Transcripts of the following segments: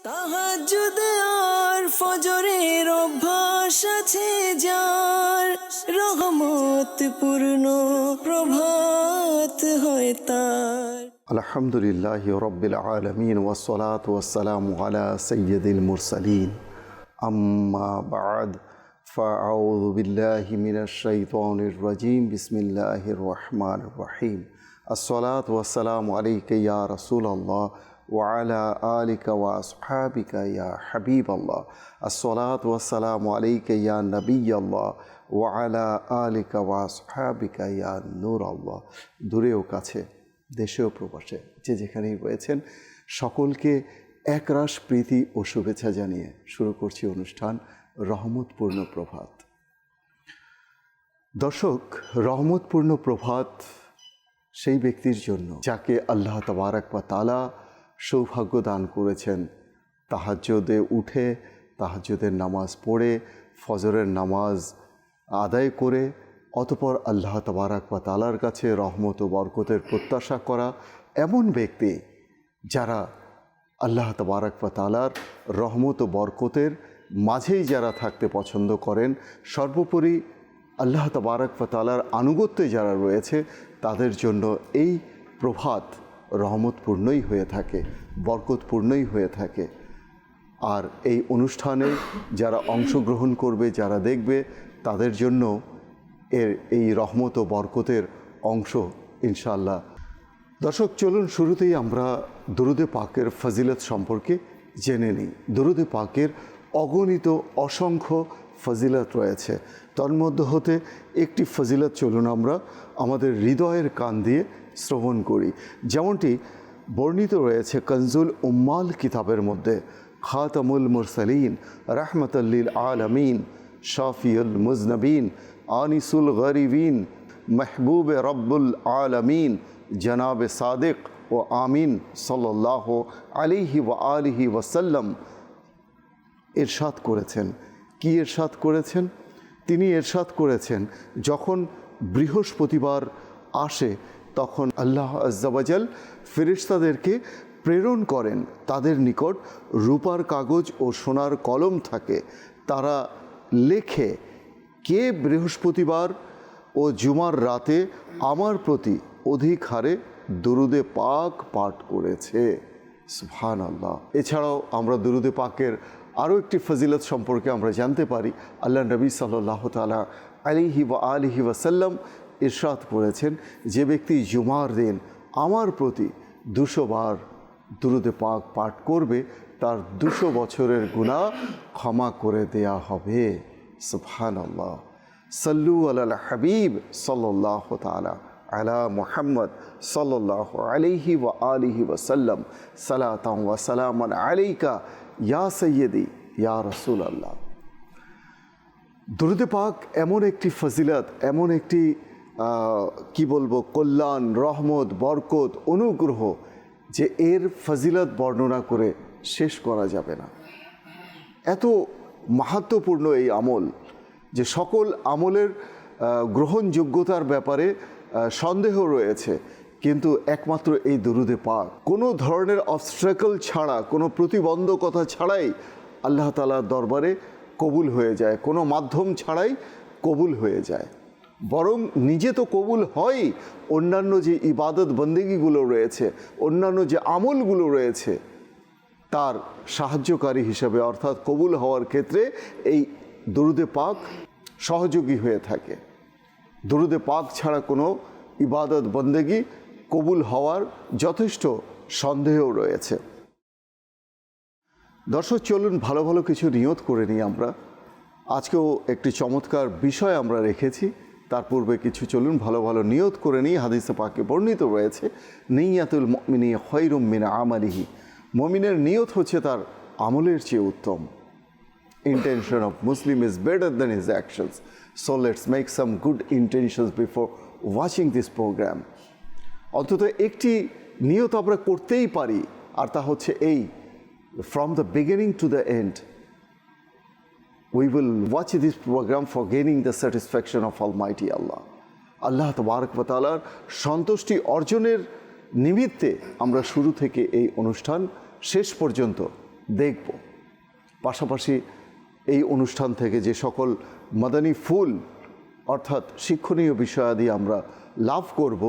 তাহাজ্জুদ আর ফজরের অভ্যাস আছে যার, রহমত পূর্ণ প্রভাত হয় তার। আলহামদুলিল্লাহি রাব্বিল আলামিন ওয়াসসালাতু ওয়াসসালামু আলা সাইয়্যিদিল মুরসালিন, আম্মা বা'দ, ফাআউযু বিল্লাহি মিনাশ শাইতানির রাজীম, বিসমিল্লাহির রহমানির রহিম। আসসালাতু ওয়াসসালামু আলাইকা ইয়া রাসূলাল্লাহ ওয়া আলা আলিকা ওয়া আসহাবিকা ইয়া হাবিবাল্লাহ। আসসালাতু ওয়াসসালামু আলাইকা ইয়া নবিয়াল্লাহ ওয়া আলা আলিকা ওয়া আসহাবিকা ইয়া নূরাল্লাহ। দূরেও কাছে, দেশেও প্রবাসে যে যেখানেই রয়েছেন, সকলকে একরাশ প্রীতি ও শুভেচ্ছা জানিয়ে শুরু করছি অনুষ্ঠান রহমতপূর্ণ প্রভাত। দর্শক, রহমতপূর্ণ প্রভাত সেই ব্যক্তির জন্য যাকে আল্লাহ তাবারাক ওয়া তাআলা সৌভাগ্য দান করেছেন তাহাজ্জুদে উঠে, তাহাজ্জুদের নামাজ পড়ে, ফজরের নামাজ আদায় করে অতঃপর আল্লাহ তাবারাক ওয়া তাআলার কাছে রহমত ও বরকতের প্রত্যাশা করা। এমন ব্যক্তি যারা আল্লাহ তাবারাক ওয়া তাআলার রহমত ও বরকতের মাঝেই যারা থাকতে পছন্দ করেন, সর্বোপরি আল্লাহ তাবারাক ওয়া তাআলার আনুগত্যে যারা রয়েছে, তাদের জন্য এই প্রভাত রহমতপূর্ণই হয়ে থাকে, বরকতপূর্ণই হয়ে থাকে। আর এই অনুষ্ঠানে যারা অংশগ্রহণ করবে, যারা দেখবে, তাদের জন্য এই রহমত ও বরকতের অংশ ইনশাআল্লাহ। দর্শক, চলুন শুরুতেই আমরা দুরুদে পাকের ফজিলত সম্পর্কে জেনে নিই। দুরুদে পাকের অগণিত অসংখ্য ফজিলত রয়েছে, তন্মধ্য হতে একটি ফজিলত চলুন আমরা আমাদের হৃদয়ের কান দিয়ে শ্রবণ করি। যেমনটি বর্ণিত রয়েছে কনজুল উম্মাল কিতাবের মধ্যে, খাতামুল মুরসালিন, রাহমাতাল লিল আলামিন, শাফিউল মুজনবিন, আনিসুল গরিবিন, महबूब रब्बुल आलमीन, जनाब सादिक व आमीन सल्लल्लाहु अलैहि व आलिहि वसल्लम इरशाद করেছেন। কি ইরশাদ করেছেন? তিনি ইরশাদ করেছেন, যখন বৃহস্পতিবার আসে তখন আল্লাহ আজ্জা ওয়া জাল ফেরেশতাদেরকে প্রেরণ করেন। তাদের নিকট রূপার কাগজ ও সোনার কলম থাকে। তারা লেখে, কে বৃহস্পতিবার ও জুমার রাতে আমার প্রতি অধিক হারে দুরুদে পাক পাঠ করেছে। সুবহানাল্লাহ। এছাড়াও আমরা দুরুদে পাকের আরও একটি ফজিলত সম্পর্কে আমরা জানতে পারি। আল্লাহ নবী সাল্লাল্লাহু তাআলা আলাইহি ওয়া আলিহি ওয়াসাল্লাম ইরশাদ করেছেন, যে ব্যক্তি জুমার দিন আমার প্রতি 200 বার দুরুদে পাক পাঠ করবে, তার 200 বছরের গুনাহ ক্ষমা করে দেয়া হবে। সুবহানাল্লাহ। সল্লু আলাল হাবিব সাল্লাল্লাহু তাআলা আলা মুহাম্মদ সাল্লাল্লাহু আলাইহি ওয়া আলিহি ওয়াসাল্লাম, সালাতান ওয়া সালামান আলাইকা ইয়া সাইয়্যিদি ইয়া রাসূলুল্লাহ। দুরুদে পাক এমন একটি ফজিলত, এমন একটি কি বলবো, কল্যাণ, রহমত, বরকত, অনুগ্রহ, যে এর ফজিলত বর্ণনা করে শেষ করা যাবে না। এত মাহাত্ম্যপূর্ণ এই আমল যে সকল আমলের গ্রহণযোগ্যতার ব্যাপারে সন্দেহ রয়েছে, কিন্তু একমাত্র এই দুরুদে পাক কোনো ধরনের অবস্ট্রাকল ছাড়া, কোনো প্রতিবন্ধকতা ছাড়াই আল্লাহ তাআলার দরবারে কবুল হয়ে যায়, কোনো মাধ্যম ছাড়াই কবুল হয়ে যায়। বরং নিজে তো কবুল হয়, অন্যান্য যে ইবাদত বন্দেগিগুলো রয়েছে, অন্যান্য যে আমলগুলো রয়েছে, তার সাহায্যকারী হিসেবে, অর্থাৎ কবুল হওয়ার ক্ষেত্রে এই দুরুদে পাক সহযোগী হয়ে থাকে। দুরুদে পাক ছাড়া কোনো ইবাদত বন্দেগি কবুল হওয়ার যথেষ্ট সন্দেহ রয়েছে। দর্শক, চলুন ভালো ভালো কিছু নিয়ত করে নিই আমরা। আজকেও একটি চমৎকার বিষয় আমরা রেখেছি, তার পূর্বে কিছু চলুন ভালো ভালো নিয়ত করে নিই। হাদিসে পাকে বর্ণিত রয়েছে, নিয়াতুল মুমিনি খায়রুম মিন আমালিহি, মুমিনের নিয়ত হচ্ছে তার আমলের চেয়ে উত্তম। Intention of Muslim is better than his actions. So let's make some good intentions before watching this program. অন্তত একটি নিয়ত আমরা করতেই পারি, আর তা হচ্ছে এই, from the beginning to the end we will watch this program for gaining the satisfaction of Almighty Allah. আল্লাহ তাবারক ওয়া তাআলার সন্তুষ্টি অর্জনের নিমিত্তে আমরা শুরু থেকে এই অনুষ্ঠান শেষ পর্যন্ত দেখব। পাশাপাশি এই অনুষ্ঠান থেকে যে সকল মাদানী ফুল অর্থাৎ শিক্ষণীয় বিষয়াদি আমরা লাভ করব,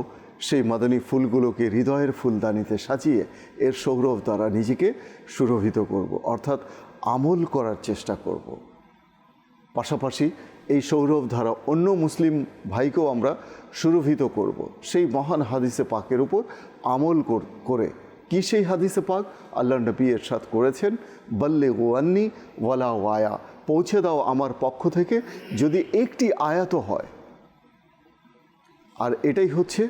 সেই মাদানী ফুলগুলোকে হৃদয়ের ফুলদানিতে সাজিয়ে এর সৌরভ দ্বারা নিজেকে সুরভিত করব, অর্থাৎ আমল করার চেষ্টা করব। পাশাপাশি এই সৌরভ ধারা অন্য মুসলিম ভাইকেও আমরা সুরভিত করব সেই মহান হাদিসে পাকের উপর আমল করে। কি সেই হাদিসে পাক? আল্লাহ নবী ইরশাদ করেছেন, বাল্লিগু আন্নি ওয়ালা ওয়ায়া, পৌঁছে দাও আমার পক্ষ থেকে যদি একটি আয়াত হয়। আর এটাই হচ্ছে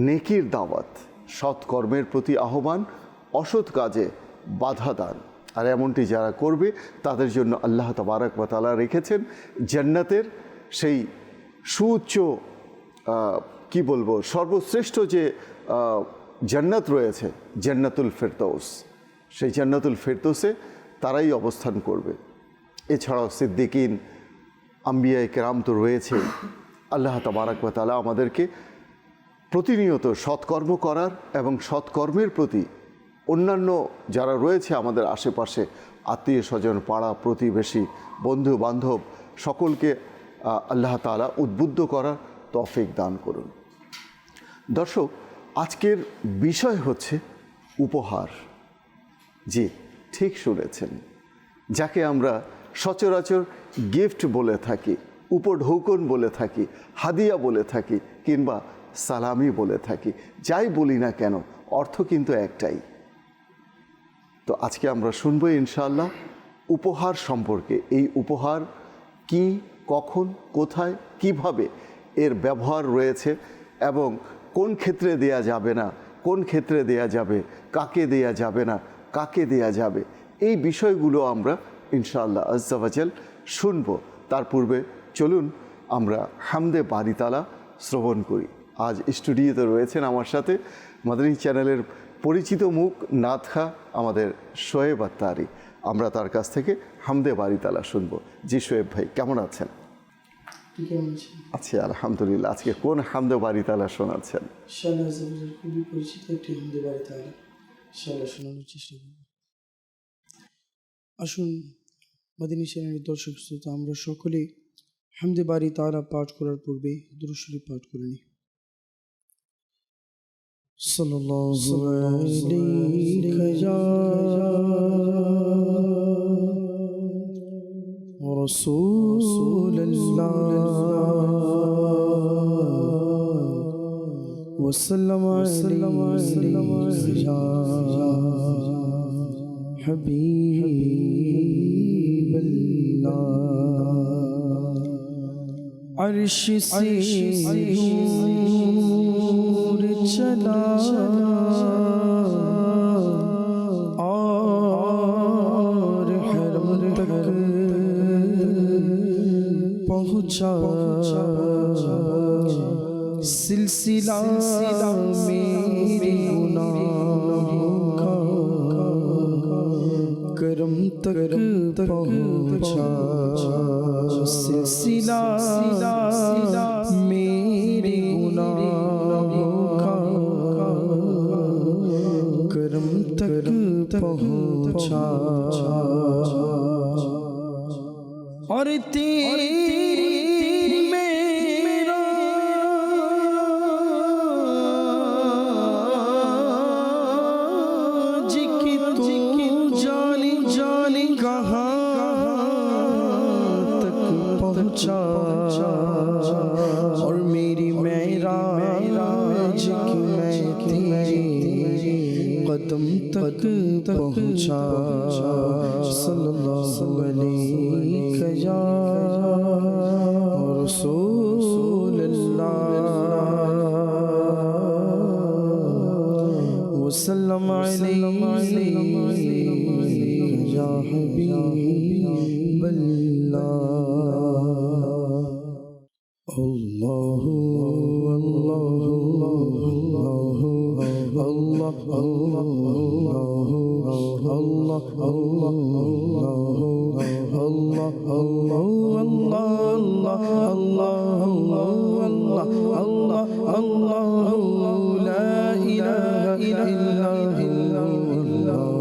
নেকির দাওয়াত, সৎ কর্মের প্রতি আহ্বান, অসৎ কাজে বাধা দান। আর এমনটি যারা করবে তাদের জন্য আল্লাহ তাবারক ওয়া তাআলা রেখেছেন জান্নাতের সেই সুউচ্চ কি বলবো সর্বশ্রেষ্ঠ যে জান্নাত রয়েছে, জান্নাতুল ফেরদৌস। সেই জান্নাতুল ফেরদৌসে তারাই অবস্থান করবে। এছাড়াও সিদ্দিকিন, আম্বিয়ায়ে কেরাম তো রয়েছে। আল্লাহ তাবারক ওয়া তাআলা আমাদেরকে প্রতিনিয়ত সৎকর্ম করার এবং সৎকর্মের প্রতি অন্যান্য যারা রয়েছে আমাদের আশেপাশে, আত্মীয় স্বজন, পাড়া প্রতিবেশী, বন্ধু বান্ধব, সকলকে আল্লাহ তাআলা উদ্বুদ্ধ করার তৌফিক দান করুন। দর্শক, আজকের বিষয় হচ্ছে উপহার। জি, ঠিক শুনেছেন, যাকে আমরা সচরাচর গিফট বলে থাকি, উপঢৌকন বলে থাকি, হাদিয়া বলে থাকি, কিংবা সালামি বলে থাকি। যাই বলি না কেন, অর্থ কিন্তু একটাই। তো আজকে আমরা শুনবো ইনশাআল্লাহ উপহার সম্পর্কে। এই উপহার কি, কখন, কোথায়, কিভাবে এর ব্যবহার রয়েছে এবং কোন ক্ষেত্রে দেয়া যাবে না, কোন ক্ষেত্রে দেয়া যাবে, কাকে দেয়া যাবে না, কাকে দেয়া যাবে, এই বিষয়গুলো আমরা ইনশাআল্লাহ আজ্জা ওয়াজাল শুনব। তার পূর্বে চলুন আমরা হামদে বারি তাআলা শ্রবণ করি। আজ স্টুডিওতে রয়েছেন আমার সাথে মাদানী চ্যানেলের পরিচিত মুখ নাতখা আমাদের শোয়েব আত্তারি। আমরা তার কাছ থেকে হামদে বারি তাআলা শুনব। জি শোয়েব ভাই, কেমন আছেন? আচ্ছা, আলহামদুলিল্লাহ। আজকে কোন হামদে বারি তাআলা শোনাচ্ছেন? খুবই পরিচিত একটি হামদে বারি তাআলা ইনশাআল্লাহ শোনানোর চেষ্টা করব। আসুন মাদানী চ্যানেলের দর্শক শ্রোতা, আমরা সকলেই হামদে বারি তাআলা পাঠ করার পূর্বে দুরূদ শরীফ পাঠ করে নিই। সাল্লাল্লাহু আলাইহি ইয়া রাসূলুল্লাহ ওয়া সাল্লামু আলাইহি ইয়া হাবিবাল্লাহ। अर्श से नूर चला और हरम तक पहुँचा, सिलसिला मेरे गुनाहों का करम तक पहुँचा, सिलसिला मेरे गुनाहों का करम तक पहुँचा। और तेरी मेरा जिकी तू जाने जाने कहाँ तक पहुँचा, और मेरी मेराज की मैं तेरे कदम तक पहुँचा। सल्लल्लाहु अलैहि या रसूलल्लाह वसल्लम अलैहि या हबीबल्लाह। अल्लाहु अल्लाहु अल्लाहु अल्लाह अल्लाह अल्लाह ला इलाहा इल्लल्लाह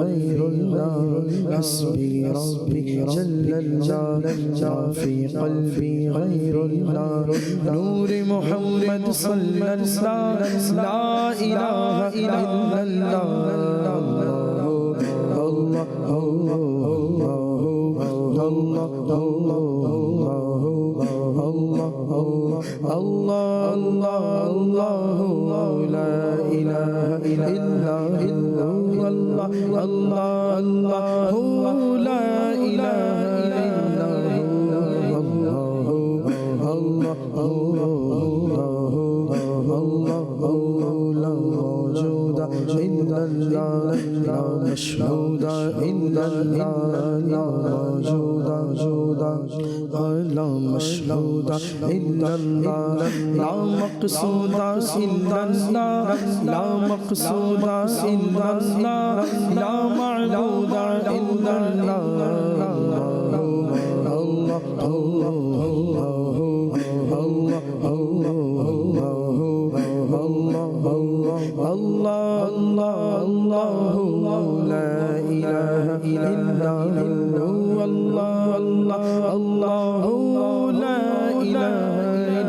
غير الله حسبي ربي جل الله ما في قلبي غير الله نور محمد صلى الله لا إله إلا الله الله الله الله الله لا إله إلا الله الله الله لا إله إلا الله الله لا موجود إلا الله لا مشهود إلا الله لا موجود لا مشهود إلا الله لا مقصود إلا الله لا مقصود إلا الله لا معبود إلا الله الله لا إله إلا هو الله الله لا إله إلا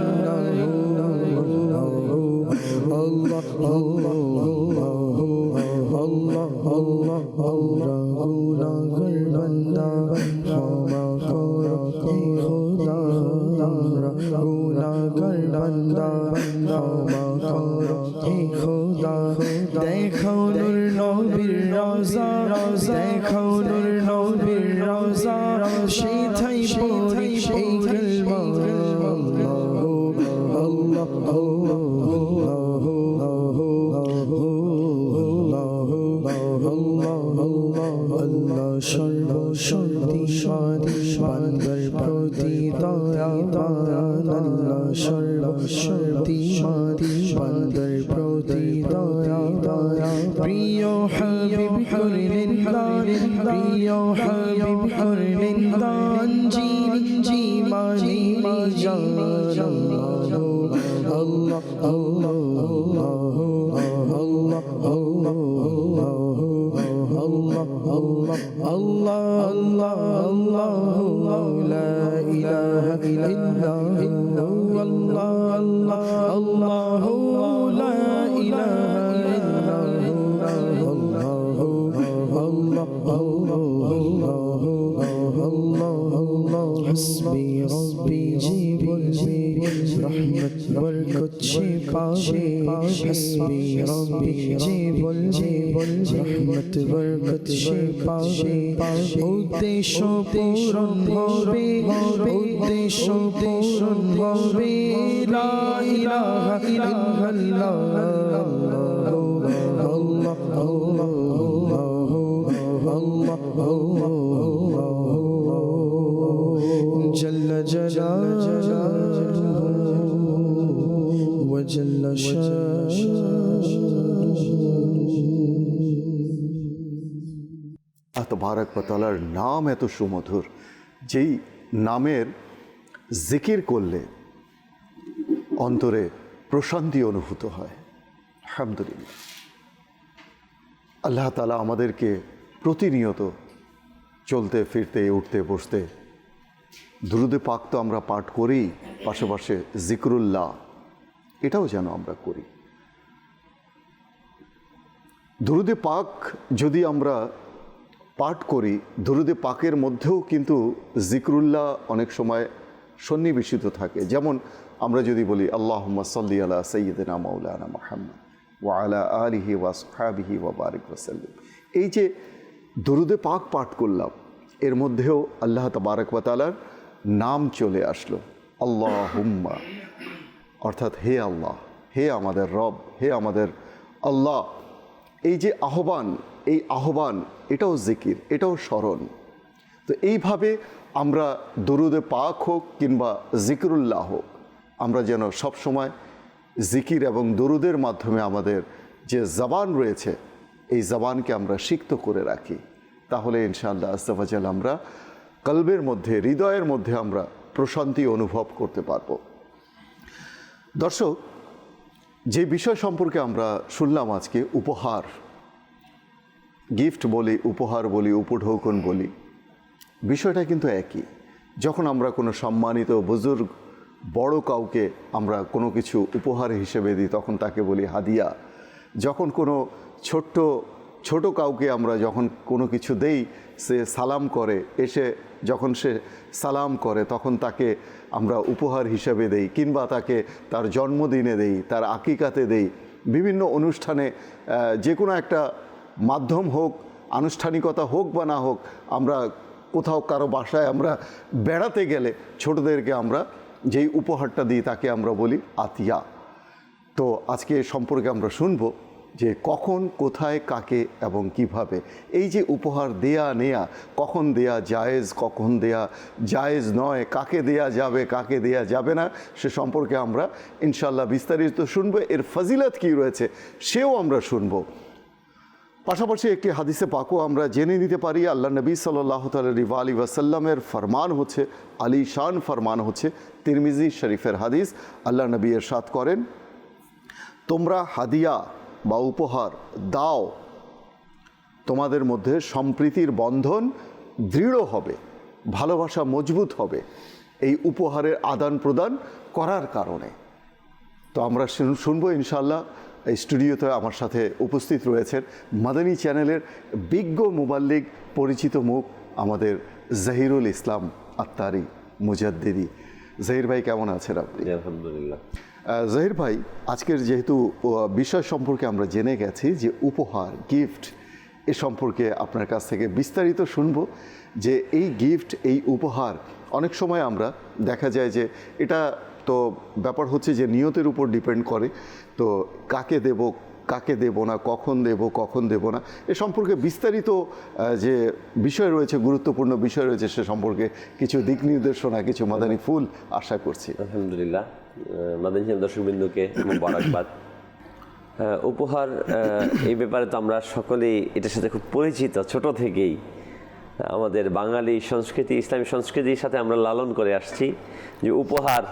দেখো নূর নবীর রওজা দেখো নূর নবীর রওজা সেথায় পড়ি এই কালমা আল্লাহ সর্বশক্তিমান বান্দার প্রতি দয়াবান আল্লাহ সর্বশক্তিমান বান্দার প্রতি দয়াবান প্রিয় হাবিব করলেন দান প্রিয় হাবিব করলেন দান জীবনী জান আল্লাহ الله لا إله إلا هو الله لا إله إلا هو حسبي ربي جيب رحمة بركة شفاء حسبي ربي جيب رحمة بركة شفاء উদ্দেশ্য পূরণ হবে উদ্দেশ্য পূরণ হবে লা ইলাহা ইল্লাল্লাহ আল্লাহ جل جلاله وجل তাবারক ওয়া তাআলার নাম এত সুমধুর, যেই নামের জিকির করলে অন্তরে প্রশান্তি অনুভূত হয়। আলহামদুলিল্লাহ, আল্লাহ তাআলা আমাদেরকে প্রতিনিয়ত চলতে ফিরতে উঠতে বসতে দুরুদে পাক তো আমরা পাঠ করি, পাশাপাশি জিকরুল্লাহ এটাও যেন আমরা করি। দুরুদে পাক যদি আমরা পাঠ করি, দুরুদে পাকের মধ্যেও কিন্তু জিকরুল্লাহ অনেক সময় সন্নিবেশিত থাকে। যেমন আমরা যদি বলি আল্লাহুম্মা সাল্লি আলা সাইয়্যিদিনা মাওলানা মুহাম্মদ ওয়া আলা আলিহি ওয়া আসহাবিহি ওয়া বারিক ওয়া সাল্লিম, এই যে দুরুদে পাক পাঠ করলাম, এর মধ্যেও আল্লাহ তাবারক ওয়া তাআলার নাম চলে আসলো। আল্লাহুম্মা অর্থাৎ হে আল্লাহ, হে আমাদের রব, হে আমাদের আল্লাহ। এই যে আহ্বান, এই আহ্বান এটাও জিকির, এটাও স্মরণ। তো এইভাবে আমরা দুরুদে পাক হোক কিংবা জিকরুল্লাহ হোক, আমরা যেন সবসময় জিকির এবং দুরুদের মাধ্যমে আমাদের যে জবান রয়েছে এই জবানকে আমরা সিক্ত করে রাখি, তাহলে ইনশাআল্লাহ আজ্জা ওয়া জাল আমরা কলবের মধ্যে, হৃদয়ের মধ্যে আমরা প্রশান্তি অনুভব করতে পারব। দর্শক, যে বিষয় সম্পর্কে আমরা শুনলাম আজকে, উপহার। গিফট বলি, উপহার বলি, উপঢৌকন বলি, বিষয়টা কিন্তু একই। যখন আমরা কোনো সম্মানিত বুজুর্গ বড় কাউকে আমরা কোনো কিছু উপহার হিসেবে দিই তখন তাকে বলি হাদিয়া। যখন কোনো ছোট কাউকে আমরা যখন কোনো কিছু দেই, সে সালাম করে, এসে যখন সে সালাম করে তখন তাকে আমরা উপহার হিসেবে দেই, কিংবা তাকে তার জন্মদিনে দেই, তার আকিকাতে দেই, বিভিন্ন অনুষ্ঠানে, যে কোনো একটা মাধ্যম হোক, আনুষ্ঠানিকতা হোক বা না হোক, আমরা কোথাও কারো বাসায় আমরা বেড়াতে গেলে ছোটদেরকে আমরা যেই উপহারটা দিই তাকে আমরা বলি আতিয়া। তো আজকে এ সম্পর্কে আমরা শুনব যে কখন, কোথায়, কাকে এবং কিভাবে এই যে উপহার দেয়া নেয়া, কখন দেয়া জায়েজ, কখন দেয়া জায়েজ নয়, কাকে দেয়া যাবে, কাকে দেয়া যাবে না, সে সম্পর্কে আমরা ইনশাল্লাহ বিস্তারিত শুনবো। এর ফজিলত কী রয়েছে সেও আমরা শুনবো। পাশাপাশি একটি হাদিসে পাকও আমরা জেনে নিতে পারি। আল্লাহ নবী সাল্লাল্লাহু আলাইহি ওয়াসাল্লামের ফরমান হচ্ছে, আলিশান ফরমান হচ্ছে, তিরমিজি শরীফের হাদিস। আল্লাহ নবী ইরশাদ করেন, তোমরা হাদিয়া বা উপহার দাও, তোমাদের মধ্যে সম্প্রীতির বন্ধন দৃঢ় হবে, ভালোবাসা মজবুত হবে এই উপহারের আদান প্রদান করার কারণে। তো আমরা শুনবো ইনশাআল্লাহ। এই স্টুডিওতে আমার সাথে উপস্থিত রয়েছেন মাদানী চ্যানেলের বিজ্ঞ মুবাল্লিগ, পরিচিত মুখ আমাদের জহিরুল ইসলাম আত্তারি মুজাদ্দিদি। জহির ভাই, কেমন আছেন আপনি? আলহামদুলিল্লাহ। জহির ভাই, আজকের যেহেতু বিষয় সম্পর্কে আমরা জেনে গেছি যে উপহার, গিফট, এ সম্পর্কে আপনার কাছ থেকে বিস্তারিত শুনবো যে এই গিফট, এই উপহার অনেক সময় আমরা দেখা যায় যে এটা তো ব্যাপার হচ্ছে যে নিয়তের উপর ডিপেন্ড করে। তো কাকে দেব, কাকে দেব না, কখন দেব না, এ সম্পর্কে বিস্তারিত যে বিষয় রয়েছে, গুরুত্বপূর্ণ বিষয় রয়েছে, সে সম্পর্কে কিছু দিক নির্দেশনা, কিছু মাদানী ফুল আশা করছি। আলহামদুলিল্লাহ, মাদানী দর্শকবৃন্দকে মোবারকবাদ। উপহার, এই ব্যাপারে তো আমরা সকলেই এটার সাথে খুব পরিচিত। ছোট থেকেই আমাদের বাঙালি সংস্কৃতি, ইসলামী সংস্কৃতির সাথে আমরা লালন করে আসছি যে উপহার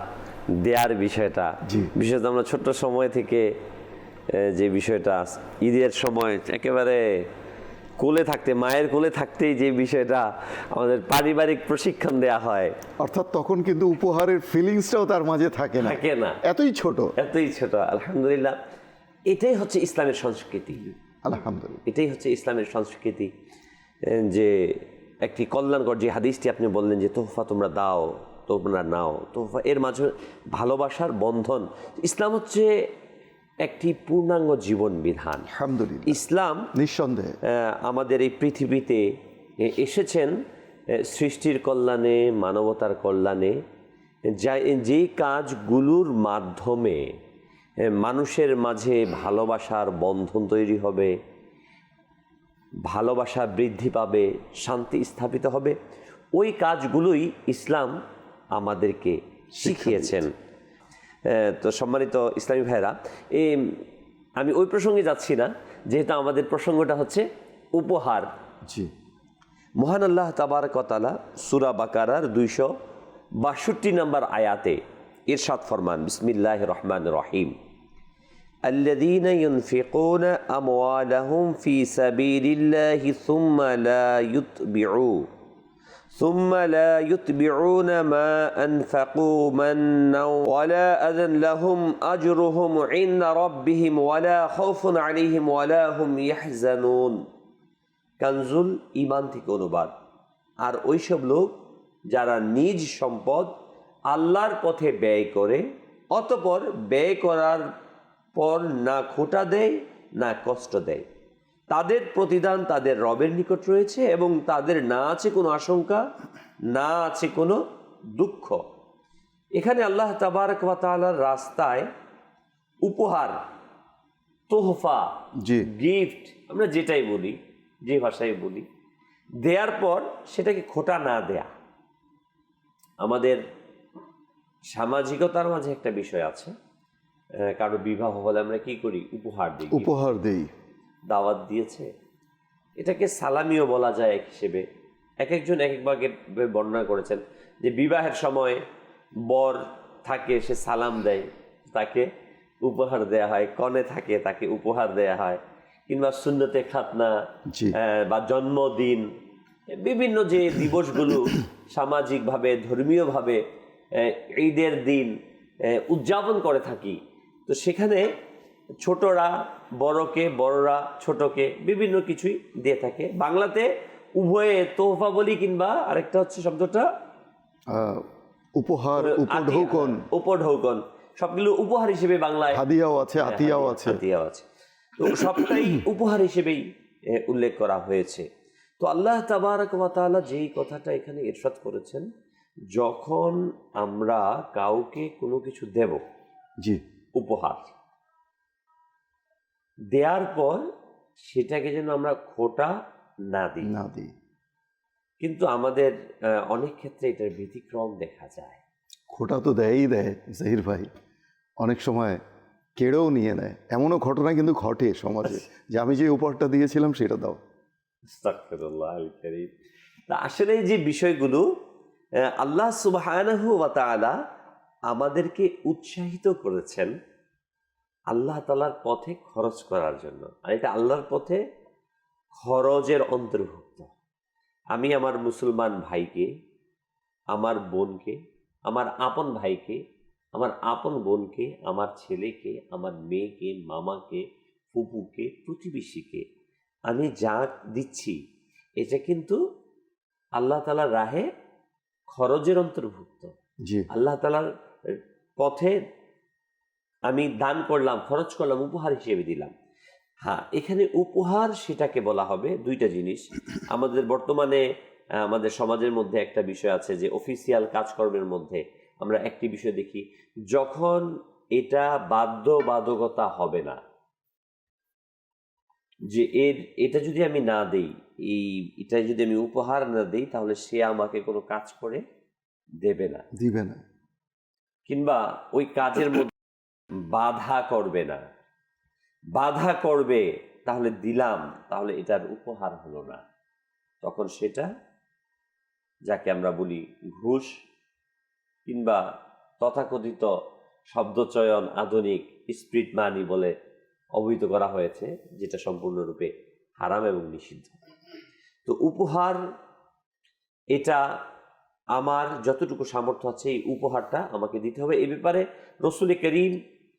দেওয়ার বিষয়টা। বিশেষত আমরা ছোট্ট সময় থেকে যে বিষয়টা, ঈদের সময় একেবারে কোলে থাকতে, মায়ের কোলে থাকতেই যে বিষয়টা আমাদের পারিবারিক প্রশিক্ষণ দেয়া হয়, অর্থাৎ তখন কিন্তু উপহারের ফিলিংসটাও তার মাঝে থাকে না, এতই ছোট। আলহামদুলিল্লাহ, এটাই হচ্ছে ইসলামের সংস্কৃতি। আলহামদুলিল্লাহ, এটাই হচ্ছে ইসলামের সংস্কৃতি। যে একটি কল্যাণকর যে হাদিসটি আপনি বললেন যে তোহফা তোমরা দাও, তোমরা নাও, তোহফা, এর মাঝে ভালোবাসার বন্ধন। ইসলাম হচ্ছে একটি পূর্ণাঙ্গ জীবন বিধান। আলহামদুলিল্লাহ, ইসলাম নিঃসন্দেহে আমাদের এই পৃথিবীতে এসেছেন সৃষ্টির কল্যাণে, মানবতার কল্যাণে। যে কাজগুলোর মাধ্যমে মানুষের মাঝে ভালোবাসার বন্ধন তৈরি হবে, ভালোবাসা বৃদ্ধি পাবে, শান্তি স্থাপিত হবে, ওই কাজগুলোই ইসলাম আমাদেরকে শিখিয়েছেন। তো সম্মানিত ইসলামী ভাইরা, আমি ওই প্রসঙ্গে যাচ্ছি না, যেহেতু আমাদের প্রসঙ্গটা হচ্ছে উপহার। জি, মহান আল্লাহ তাবারক ওয়া তাআলা সূরা বাকারার 262 নম্বর আয়াতে ইরশাদ ফরমান, বিসমিল্লাহির রহমানির রহিম, الذين ينفقون أموالهم في سبيل الله ثم لا يتبعون ما أنفقوا منا ولا أذى لهم أجرهم عند ربهم ولا خوف عليهم ولا هم يحزنون। কানজুল ঈমান থেকে অনুবাদ। আর ওইসব লোক যারা নিজ সম্পদ আল্লাহর পথে ব্যয় করে, অতঃপর ব্যয় করার পর না খোটা দেয় না কষ্ট দেয়, তাদের প্রতিদান তাদের রবের নিকট রয়েছে এবং তাদের না আছে কোনো আশঙ্কা, না আছে কোনো দুঃখ। এখানে আল্লাহ তাবারক ওয়া তাআলার রাস্তায় উপহার, তোহফা, গিফট, আমরা যেটাই বলি, যে ভাষায় বলি, দেওয়ার পর সেটাকে খোটা না দেয়া। আমাদের সামাজিকতার মাঝে একটা বিষয় আছে, কারো বিবাহ হলে আমরা কি করি? উপহার দিই। দাওয়াত দিয়েছে, এটাকে সালামিও বলা যায় এক হিসেবে। এক একজন এক একভাবে বর্ণনা করেছেন যে বিবাহের সময় বর থাকে, সে সালাম দেয়, তাকে উপহার দেয়া হয়, কনে থাকে, তাকে উপহার দেয়া হয়। কিংবা সুন্নতে খাতনা জি। বা জন্মদিন, বিভিন্ন যে দিবসগুলো সামাজিকভাবে ধর্মীয়ভাবে ঈদের দিন উদযাপন করে থাকি, তো সেখানে ছোটরা বড়কে, বড়রা ছোটকে বিভিন্ন কিছুই দিয়ে থাকে। বাংলাতে উভয়ে তোহফা বলি, কিংবা আরেকটা হচ্ছে শব্দটা উপহার, উপঢৌকন, উপঢৌকন, সবগুলো উপহার হিসেবে বাংলায় হাদিয়াও আছে, আতিয়াও আছে। হাদিয়াও আছে। তো সবটাই উপহার হিসেবেই উল্লেখ করা হয়েছে। তো আল্লাহ তাবারক ওয়া তাআলা যেই কথাটা এখানে ইরশাদ করেছেন, যখন আমরা কাউকে কোনো কিছু দেব, জি, উপহার দেওয়ার পর সেটাকে যেন আমরা খোটা না দিই। না দিই। কিন্তু আমাদের অনেক ক্ষেত্রে এটার ব্যতিক্রম দেখা যায়। খোটা তো দেয়ই দেয় জাহির ভাই, অনেক সময় কেড়েও নিয়ে নেয়। এমনও ঘটনা কিন্তু ঘটে সমাজে যে আমি যে উপহারটা দিয়েছিলাম সেটা দাও। আস্তাগফিরুল্লাহ আল কারীম। তা আসলে যে বিষয়গুলো আল্লাহ সুবহানাহু ওয়া তাআলা আমাদেরকে উৎসাহিত করেছেন আল্লাহ তাআলার পথে খরচ করার জন্য, আর এটা আল্লাহর পথে খরচের অন্তর্ভুক্ত। আমি আমার মুসলমান ভাইকে, আমার বোনকে, আমার আপন ভাইকে, আমার আপন বোনকে, আমার ছেলেকে, আমার মেয়েকে, মামাকে, ফুপুকে, প্রতিবেশীকে আমি যা দিচ্ছি এটা কিন্তু আল্লাহ তাআলার রাহে খরচের অন্তর্ভুক্ত। জি, আল্লাহ তাআলার পথে আমি দান করলাম, খরচ করলাম, উপহার হিসেবে দিলাম। হ্যাঁ, এখানে উপহার সেটাকে বলা হবে দুইটা জিনিস। আমাদের বর্তমানে আমাদের সমাজের মধ্যে একটা বিষয় আছে যে অফিসিয়াল কাজকর্মের মধ্যে আমরা একটি বিষয় দেখি, যখন এটা বাধ্যবাধকতা হবে না, যে এটা যদি আমি না দেই, এটা যদি আমি উপহার না দেই, তাহলে সে আমাকে কোনো কাজ করে দেবে না, দিবে না। কিংবা ওই কাজের মধ্যে বাধা করবে না। বাধা করবে, তাহলে দিলাম, তাহলে এটার উপহার হলো না, তখন সেটা যাকে আমরা বলি ঘুষ, কিংবা তথাকথিত শব্দচয়ন আধুনিক স্পিরিট মানি বলে অবহিত করা হয়েছে, যেটা সম্পূর্ণরূপে হারাম এবং নিষিদ্ধ। তো উপহার এটা আমার যতটুকু সামর্থ্য আছে এই উপহারটা আমাকে দিতে হবে। এই ব্যাপারে রাসূল করিম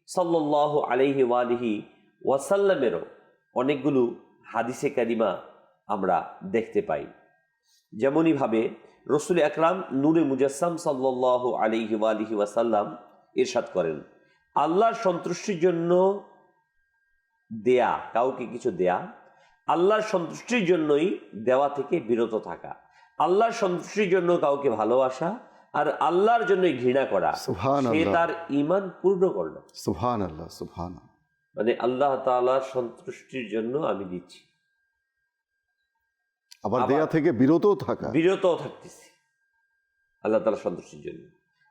সাল্লাল্লাহু আলাইহি ওয়ালিহি ওয়াসাল্লামেরও অনেকগুলো হাদিসে কারিমা আমরা দেখতে পাই। যেমনইভাবে রাসূল আকরাম নূরে মুজাসসাম সাল্লাল্লাহু আলাইহি ওয়ালিহি ওয়াসাল্লাম ইরশাদ করেন, আল্লাহর সন্তুষ্টির জন্য দেয়া, কাউকে কিছু দেয়া, আল্লাহর সন্তুষ্টির জন্যই দেওয়া থেকে বিরত থাকা, আল্লাহর সন্তুষ্টির জন্য কাউকে ভালোবাসা, আর আল্লাহর জন্যই ঘৃণা করা, সে সুবহানাল্লাহ, তার ঈমান পূর্ণ করলো। সুবহানাল্লাহ, সুবহানাল্লাহ। মানে আল্লাহ তাআলার সন্তুষ্টির জন্য আমি দিচ্ছি, আবার দেয়া থেকে বিরতও থাকা, বিরতও থাকতেছি আল্লাহ তাআলার সন্তুষ্টির জন্য।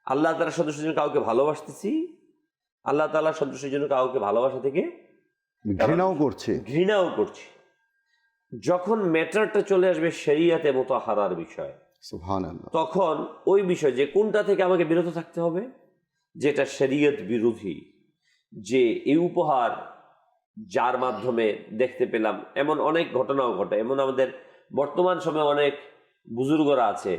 আল্লাহ তাআলার সন্তুষ্টির জন্য কাউকে ভালোবাসতেছি, আল্লাহ তাআলার সন্তুষ্টির জন্য কাউকে ভালোবাসা থেকে ঘৃণাও করছে। ঘৃণাও করছি। যখন ম্যাটারটা চলে আসবে শরীয়তে মুতাহহারার বিষয়, সুবহানাল্লাহ, তখন ওই বিষয় যে কোনটা থেকে আমাকে বিরত থাকতে হবে, যেটা শরীয়ত বিরোধী, যে এই উপহার যার মাধ্যমে দেখতে পেলাম, এমন অনেক ঘটনাও ঘটে। এমন আমাদের বর্তমান সময়ে অনেক বুজুর্গরা আছে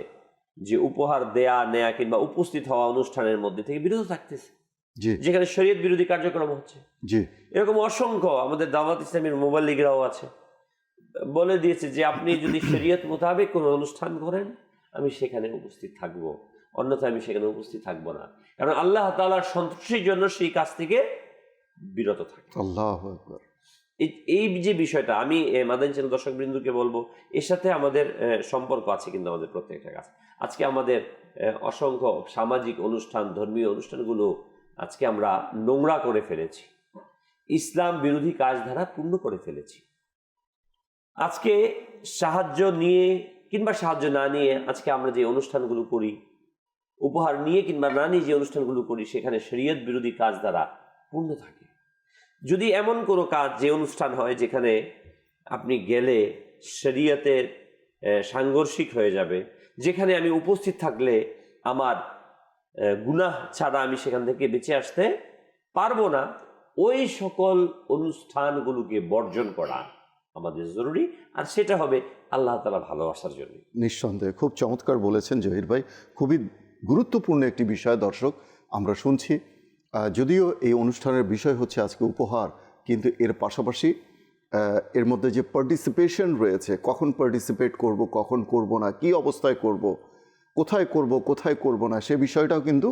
যে উপহার দেয়া নেয়া কিংবা উপস্থিত হওয়া অনুষ্ঠানের মধ্যে থেকে বিরত থাকতেছে, জি, যেখানে শরীয়ত বিরোধী কার্যক্রম হচ্ছে। জি, এরকম অসংখ্য আমাদের দাওয়াত ইসলামের মুবাল্লিগরাও আছে, বলে দিয়েছে যে আপনি যদি শরীয়ত মোতাবেক কোনো অনুষ্ঠান করেন আমি সেখানে উপস্থিত থাকবো, অন্যথায় আমি সেখানে উপস্থিত থাকবো না, কারণ আল্লাহ তাআলার সন্তুষ্টির জন্য সেই কাজ থেকে বিরত থাকে। আল্লাহু আকবার। এই যে বিষয়টা আমি মাদানী চ্যানেল দর্শকবৃন্দকে বলবো, এর সাথে আমাদের সম্পর্ক আছে কিন্তু আমাদের প্রত্যেকটা কাজ। আজকে আমাদের অসংখ্য সামাজিক অনুষ্ঠান, ধর্মীয় অনুষ্ঠানগুলো আজকে আমরা নোংরা করে ফেলেছি, ইসলাম বিরোধী কাজ ধারা পূর্ণ করে ফেলেছি। আজকে সাহায্য নিয়ে কিংবা সাহায্য না নিয়ে আজকে আমরা যে অনুষ্ঠানগুলো করি, উপহার নিয়ে কিংবা না নিয়ে যে অনুষ্ঠানগুলো করি, সেখানে শরীয়ত বিরোধী কাজ দ্বারা পূর্ণ থাকে। যদি এমন কোনো কাজ, যে অনুষ্ঠান হয় যেখানে আপনি গেলে শরীয়তের সাংঘর্ষিক হয়ে যাবে, যেখানে আমি উপস্থিত থাকলে আমার গুনাহ ছাড়া আমি সেখান থেকে বেঁচে আসতে পারবো না, ওই সকল অনুষ্ঠানগুলোকে বর্জন করা আমাদের জরুরি, আর সেটা হবে আল্লাহ তাআলা ভালোবাসার জন্য। নিঃসন্দেহে খুব চমৎকার বলেছেন জহির ভাই, খুবই গুরুত্বপূর্ণ একটি বিষয় দর্শক আমরা শুনছি। যদিও এই অনুষ্ঠানের বিষয় হচ্ছে আজকে উপহার, কিন্তু এর পাশাপাশি এর মধ্যে যে পার্টিসিপেশন রয়েছে, কখন পার্টিসিপেট করব, কখন করব না, কি অবস্থায় করব, কোথায় করব, কোথায় করব না, সে বিষয়টাও কিন্তু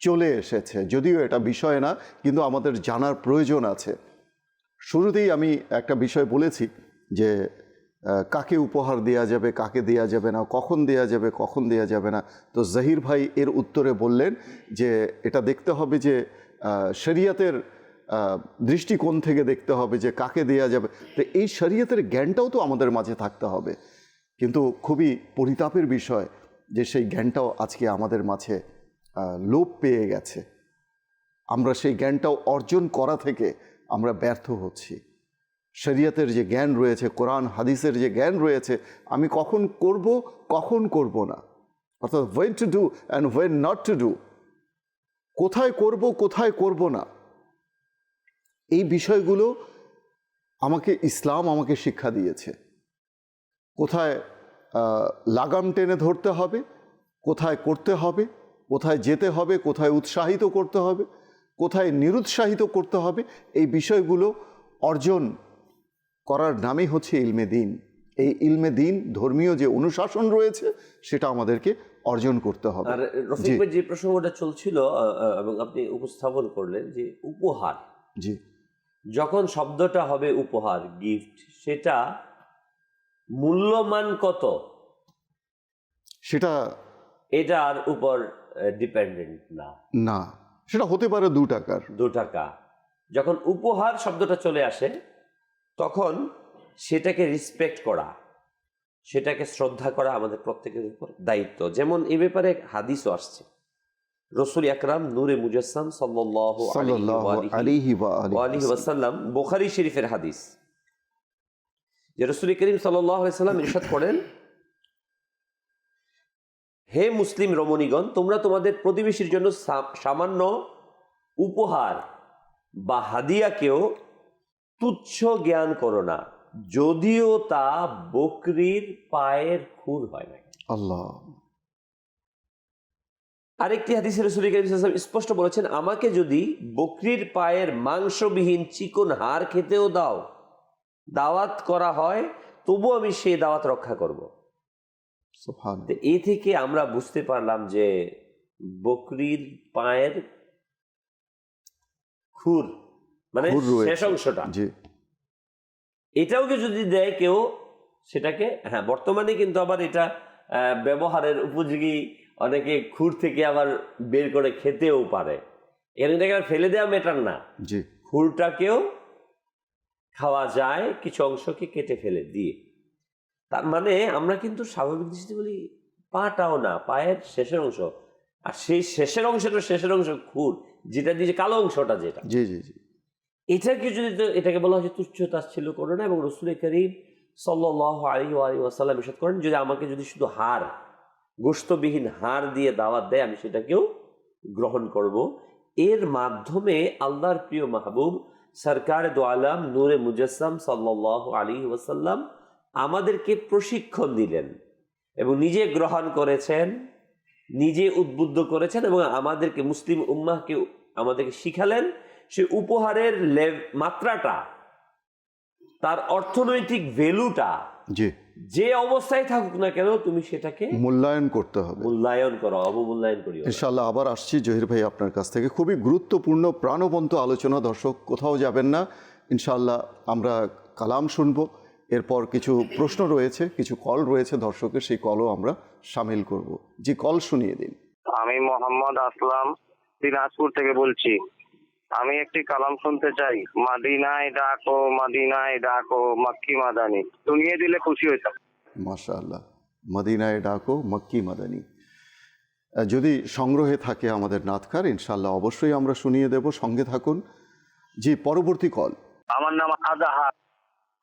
চলে এসেছে। যদিও এটা বিষয় না, কিন্তু আমাদের জানার প্রয়োজন আছে। শুরুতেই আমি একটা বিষয় বলেছি যে কাকে উপহার দেওয়া যাবে, কাকে দেওয়া যাবে না, কখন দেওয়া যাবে, কখন দেওয়া যাবে না। তো জহির ভাই এর উত্তরে বললেন যে এটা দেখতে হবে যে শরিয়তের দৃষ্টিকোণ থেকে দেখতে হবে যে কাকে দেওয়া যাবে। তো এই শরিয়তের জ্ঞানটাও তো আমাদের মাঝে থাকতে হবে, কিন্তু খুবই পরিতাপের বিষয় যে সেই জ্ঞানটাও আজকে আমাদের মাঝে লোপ পেয়ে গেছে। আমরা সেই জ্ঞানটাও অর্জন করা থেকে আমরা ব্যর্থ হচ্ছি। শরিয়তের যে জ্ঞান রয়েছে, কোরআন হাদিসের যে জ্ঞান রয়েছে, আমি কখন করব, কখন করব না, অর্থাৎ when to do and when not to do, কোথায় করব, কোথায় করব না, এই বিষয়গুলো ইসলাম আমাকে শিক্ষা দিয়েছে। কোথায় লাগাম টেনে ধরতে হবে, কোথায় করতে হবে, কোথায় যেতে হবে, কোথায় উৎসাহিত করতে হবে, কোথায় নিরুৎসাহিত করতে হবে, এই বিষয়গুলো অর্জন করার নামই হচ্ছে ইলমে দিন। এই ইলমে দিন, ধর্মীয় যে অনুশাসন রয়েছে, সেটা আমাদেরকে অর্জন করতে হবে। আর রফিক ভাই, যে প্রসঙ্গটা চলছিল এবং আপনি উপস্থাপন করলেন যে উপহার, জি, যখন শব্দটা হবে উপহার, গিফট, সেটা মূল্যমান কত সেটা এটার উপর ডিপেন্ডেন্ট না, না, সেটা হতে পারে 2 টাকার। 2 টাকা। যখন উপহার শব্দটা চলে আসে, তখন সেটাকে রেসপেক্ট করা, সেটাকে শ্রদ্ধা করা আমাদের প্রত্যেকের উপর দায়িত্ব। যেমন এই ব্যাপারে হাদিসও আসছে, রসুল আকরাম নূরে মুজাসসাম সাল্লাল্লাহু আলাইহি ওয়াসাল্লাম, বুখারী শরীফের হাদিস, যে রসুল করিম সাল্লাল্লাহু আলাইহি ওয়াসাল্লাম ইরশাদ করেন, হে মুসলিম রমণীগণ, তোমরা তোমাদের প্রতিবেশীর জন্য সামান্য উপহার বা হাদিয়াকেও তুচ্ছ জ্ঞান করো না, যদিও তা বকরির পায়ের খুর হয় না। আল্লাহ। আরেকটি হাদিসে রাসূল করিম সাল্লাল্লাহু আলাইহি ওয়াসাল্লাম স্পষ্ট বলেছেন, আমাকে যদি বকরির পায়ের মাংসবিহীন চিকন হাড় খেতেও দাওয়াত করা হয়, তবু আমি সেই দাওয়াত রক্ষা করব। সুবহানাল্লাহ। এ থেকে আমরা বুঝতে পারলাম যে বকরির পায়ের খুর মানে শেষ অংশটা, এটাও যদি দেয় কেউ, সেটাকে, হ্যাঁ, বর্তমানে কিন্তু আবার এটা ব্যবহারের উপযোগী, অনেকে খুর থেকে আবার বের করে খেতেও পারে। এটাকে ফেলে দেওয়া মেটার না, খুরটাকেও খাওয়া যায়, কিছু অংশকে কেটে ফেলে দিয়ে। তার মানে আমরা কিন্তু স্বাভাবিক দৃষ্টিতে বলি পাটাও না, পায়ের শেষের অংশ, আর সেই শেষের অংশ খুর, যেটা দিয়ে কালো অংশটা, যেটা এটাকে যদি, এটাকে বলা হচ্ছে তুচ্ছ তাচ্ছিল্য করো না। এবং রাসূল করিম সাল্লাল্লাহু আলাইহি ওয়াসাল্লাম ইরশাদ করেন, যদি আমাকে যদি শুধু হাড়, গোশতবিহীন হাড় দিয়ে দাওয়াত দেয়, আমি সেটাকেও গ্রহণ করব। এর মাধ্যমে আল্লাহর প্রিয় মাহবুব সরকারে দো আলম নূরে মুজাসসাম সাল্লাল্লাহু আলাইহি ওয়াসাল্লাম আমাদেরকে প্রশিক্ষণ দিলেন এবং নিজে গ্রহণ করেছেন, নিজে উদ্বুদ্ধ করেছেন, এবং আমাদেরকে, মুসলিম উম্মাহকে আমাদেরকে শিখালেন সে উপহারের মাত্রাটা, তার অর্থনৈতিক ভ্যালুটা, যে অবস্থায় থাকুক না কেন, তুমি সেটাকে মূল্যায়ন করতে হবে, মূল্যায়ন করো, অবমূল্যায়ন করিও। ইনশাআল্লাহ আবার আসছি জহির ভাই আপনার কাছ থেকে। খুবই গুরুত্বপূর্ণ প্রাণবন্ত আলোচনা, দর্শক কোথাও যাবেন না। ইনশাআল্লাহ আমরা কালাম শুনবো, এরপর কিছু প্রশ্ন রয়েছে, কিছু কল রয়েছে দর্শকের, সেই কলও আমরা শামিল করব। জি, কল শুনিয়ে দিন। আমি মোহাম্মদ আসলাম, দিনাজপুর থেকে বলছি। আমি একটি কালাম শুনতে চাই। মাদিনায় ডাকো, মাদিনায় ডাকো, মক্কি মাদানি। শুনিয়ে দিলে খুশি হইতাম। মাশাআল্লাহ, মদিনায় ডাকো, মক্কি মাদানি। যদি সংগ্রহে থাকে আমাদের নাতকার, ইনশাআল্লাহ অবশ্যই আমরা শুনিয়ে দেব, সঙ্গে থাকুন। জি, পরবর্তী কল। আমার নাম আজাহার।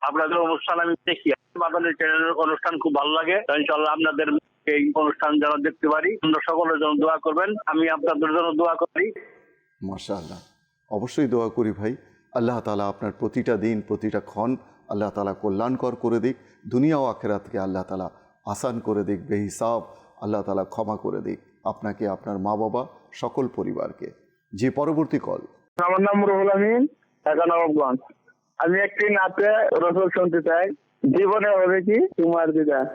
আপনাদের অনুষ্ঠান আমি দেখি, আপনাদের চ্যানেলের অনুষ্ঠান খুব ভালো লাগে। ইনশাআল্লাহ আপনাদের এই অনুষ্ঠান যারা দেখতে পারি, আমরা সকলের জন্য দোয়া করবেন। আমি আপনাদের জন্য দোয়া করি। মাশাআল্লাহ, অবশ্যই দোয়া করি ভাই। আল্লাহ তাআলা আপনার প্রতিটা দিন প্রতিটা ক্ষণ আল্লাহ তাআলা কল্যাণকর করে দিক, দুনিয়া ও আখিরাতকে আল্লাহ তাআলা আসান করে দিক, বেহিসাব আল্লাহ তাআলা ক্ষমা করে দিক আপনাকে, আপনার মা বাবা, সকল পরিবারকে। যে পরবর্তী কল। আমার নাম রুহুল আমিন, ঢাকা নবাবগঞ্জ। আমি একটি নাতে রসুল শুনতে চাই, জীবনে হবে কি তোমার দিদার।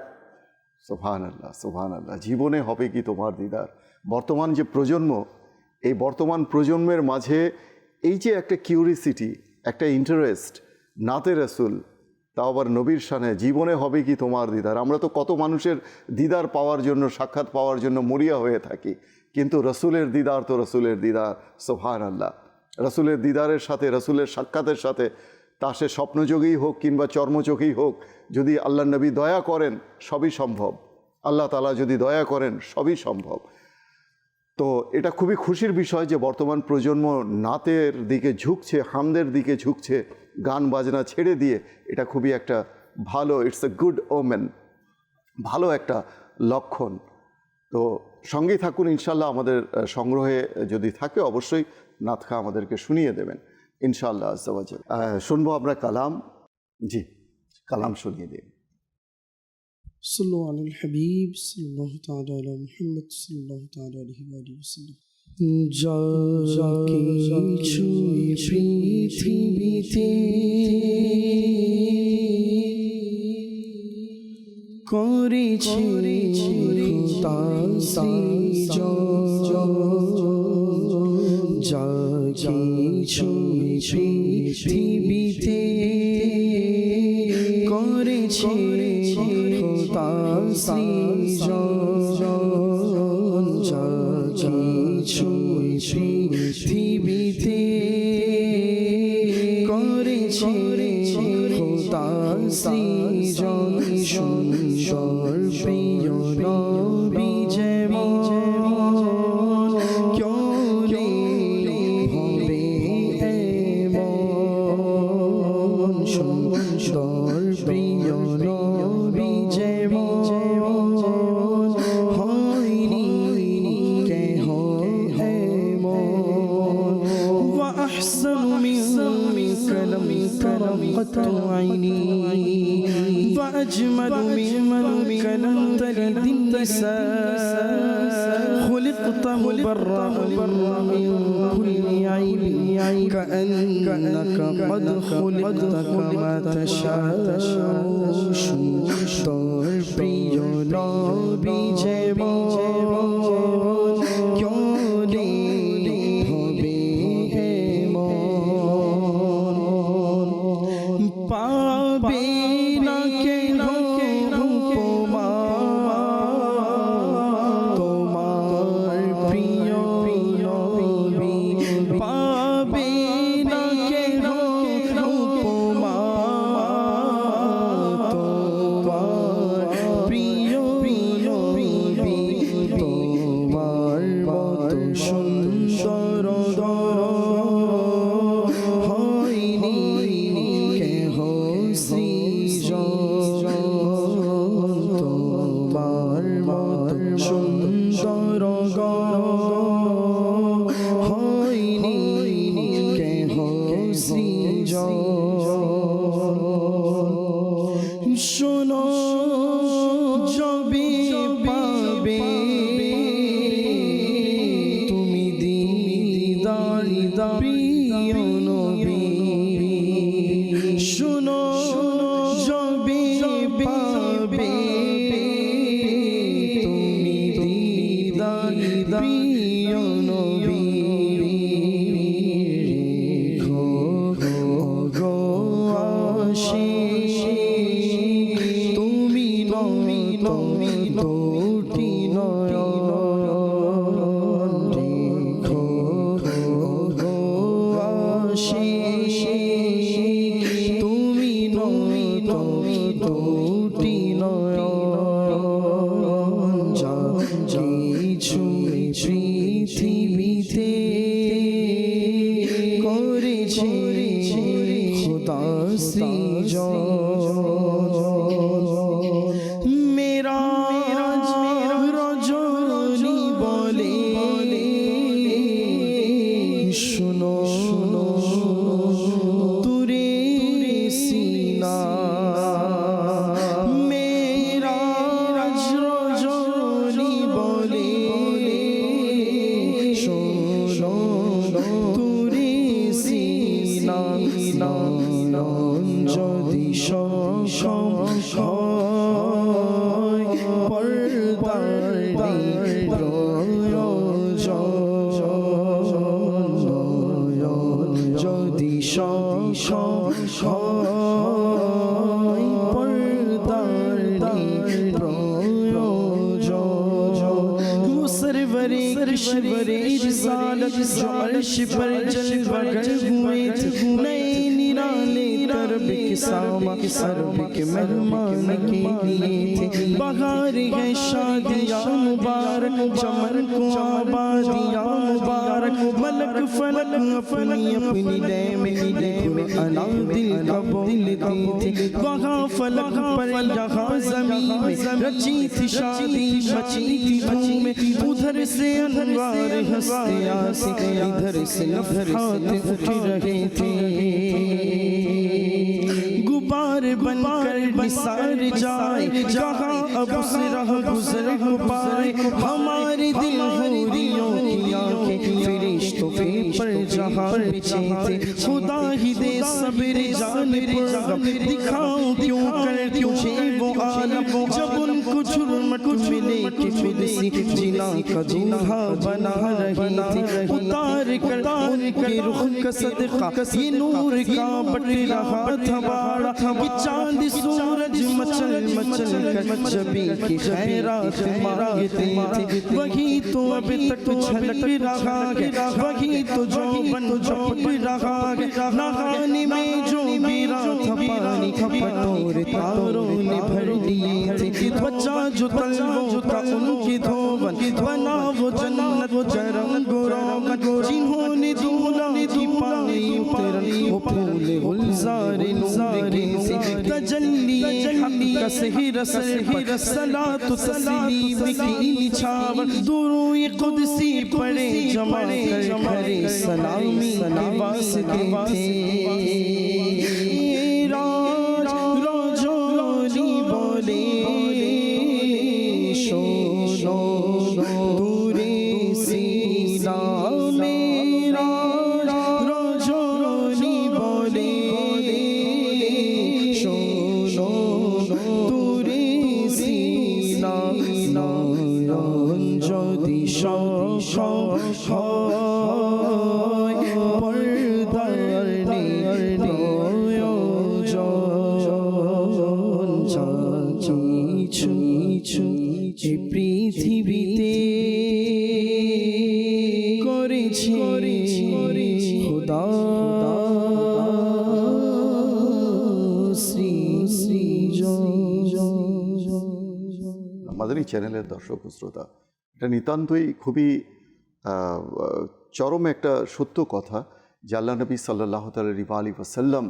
সুবহানাল্লাহ, সুবহানাল্লাহ। জীবনে হবে কি তোমার দিদার। বর্তমান যে প্রজন্ম, এই বর্তমান প্রজন্মের মাঝে এই যে একটা কিউরিসিটি, একটা ইন্টারেস্ট, নাতে রসুল, তাও আবার নবীর শানে, জীবনে হবে কি তোমার দিদার। আমরা তো কত মানুষের দিদার পাওয়ার জন্য, সাক্ষাৎ পাওয়ার জন্য মরিয়া হয়ে থাকি, কিন্তু রসুলের দিদার তো রসুলের দিদার। সুবহানাল্লাহ। রসুলের দিদারের সাথে, রসুলের সাক্ষাতের সাথে, তা সে স্বপ্নযোগেই হোক কিংবা চর্মযোগেই হোক, যদি আল্লাহ নবী দয়া করেন সবই সম্ভব। আল্লাহ তাআলা যদি দয়া করেন সবই সম্ভব। তো এটা খুবই খুশির বিষয় যে বর্তমান প্রজন্ম নাতের দিকে ঝুঁকছে, হামদের দিকে ঝুঁকছে, গান বাজনা ছেড়ে দিয়ে। এটা খুবই একটা ভালো, ইটস এ গুড ওমেন, ভালো একটা লক্ষণ। তো সঙ্গেই থাকুন ইনশাল্লাহ। আমাদের সংগ্রহে যদি থাকে অবশ্যই নাতখা আমাদেরকে শুনিয়ে দেবেন ইনশাআল্লাহ আজ্জা ওয়া জাল। শুনবো আমরা কালাম। জি, কালাম শুনিয়ে দিন। সাল্লু আলাল হাবিব সাল্লাল্লাহু তাআলা আলা মুহাম্মদ সাল্লাল্লাহু তাআলা আলাইহি ওয়া আলিহি ওয়াসাল্লাম। কিছু পৃথিবীতে করেছে খোদা সৃজন, যা কিছু পৃথিবীতে করেছে খোদা সৃজন, যা কিছু পৃথিবীতে করেছে খোদা সৃজন। সুন্দর প্রিয় নবী যেমন কেউ হবে এমন। সুন্দর প্রিয় নবী যেমন হয়নি কেহ এমন। ওয়া আহসানু মিনকা লাম তারা কাত্তু আইনি, ওয়া আজমালু মিনকা লাম তালিদ النساء، خلقت مبرأ من كل عيب كأنك قد خلقت كما تشاء। সুন্দর প্রিয় নবী যেমন কেউ হবে এমন। পাবে না কেন উপমা তোমার প্রিয় নবী, পাবে না কেন উপমা তোমার প্রিয় নবী। তোমার মতো সুন্দর হয়নি কেহ সৃজন। তোমার মতো সুন্দর হয়নি কেহ সৃজন। শোনো যবে পাবে তুমি দিদার প্রিয় নবী। শোনো যবে পাবে তুমি দিদার প্রিয় নবী। গো আশিক তুমি দুটি নয়ন, দেখো গো আশিক তুমি দুটি নয়ন। যা কিছু পৃথিবীতে করেছে খোদা সৃজন। মেরাজ परवरिश वरे रिसालत जो अर्श पर जलवागर हुए थे नए निराले तरब के सामा अरब के मेहमान के लिए थे बहार है शादियाँ मुबारक चमन को आबादियाँ मुबारक मलक फलक अपनी अपनी लय में अना दिल का बोलते थे वहाँ फलक पर यहाँ ज़मीन में रची थी शादी मची थी धूम उधर से अनवार हंसते आसे इधर से नफरत उठ रहे थे गुबार बनकर निसार जाए जहाँ अब से रह गुजर हो पाए हमारे दिल होरियों की आंखें फरिश्तों पर जहाँ बिछे थे खुदा ही दे सब्र जान पर दिखाऊं क्यों कर तुझे वो आलम जब उनको झुरमट मिले कि फिरसी जिना का दूल्हा बना रही थी उतार कर उनके रुख का सदका ये नूर का बट रहा था बाड़ा कि चांद सूरज मचल मचल कर जबी की खैरात मांगते थे वही तो अब तक झलक रहा है वही तो जो बन झपक रहा है नहाने में जो गिरा था पानी खपटोर तारों ने भर दिए थे बच्चा जो तलवों का उनकी धोवन बना वो जन्नत जरम गोरोगन जिन्होंने दूल्हा की पानी उतरन वो फूल गुलजार नूरे से तजल्ली हक का सहिर सहिर सलात तस्लीम की छावर दुरूए कुदसी पड़े जमा कर करे सलामी वास्ते थे राज रोजोली बोले शोनो दूरे सीना मेरा रोजोली बोले शोनो दूरे सीना नयन যদি পর্দার পৃথিবীতে করেছি খুদা শ্রী শ্রী আমাদের এই চ্যানেলের দর্শক ও শ্রোতা, এটা নিতান্তই খুবই চরম একটা সত্য কথা যে আল্লাহ নবী সাল্লাল্লাহু আলাইহি ওয়াসাল্লাম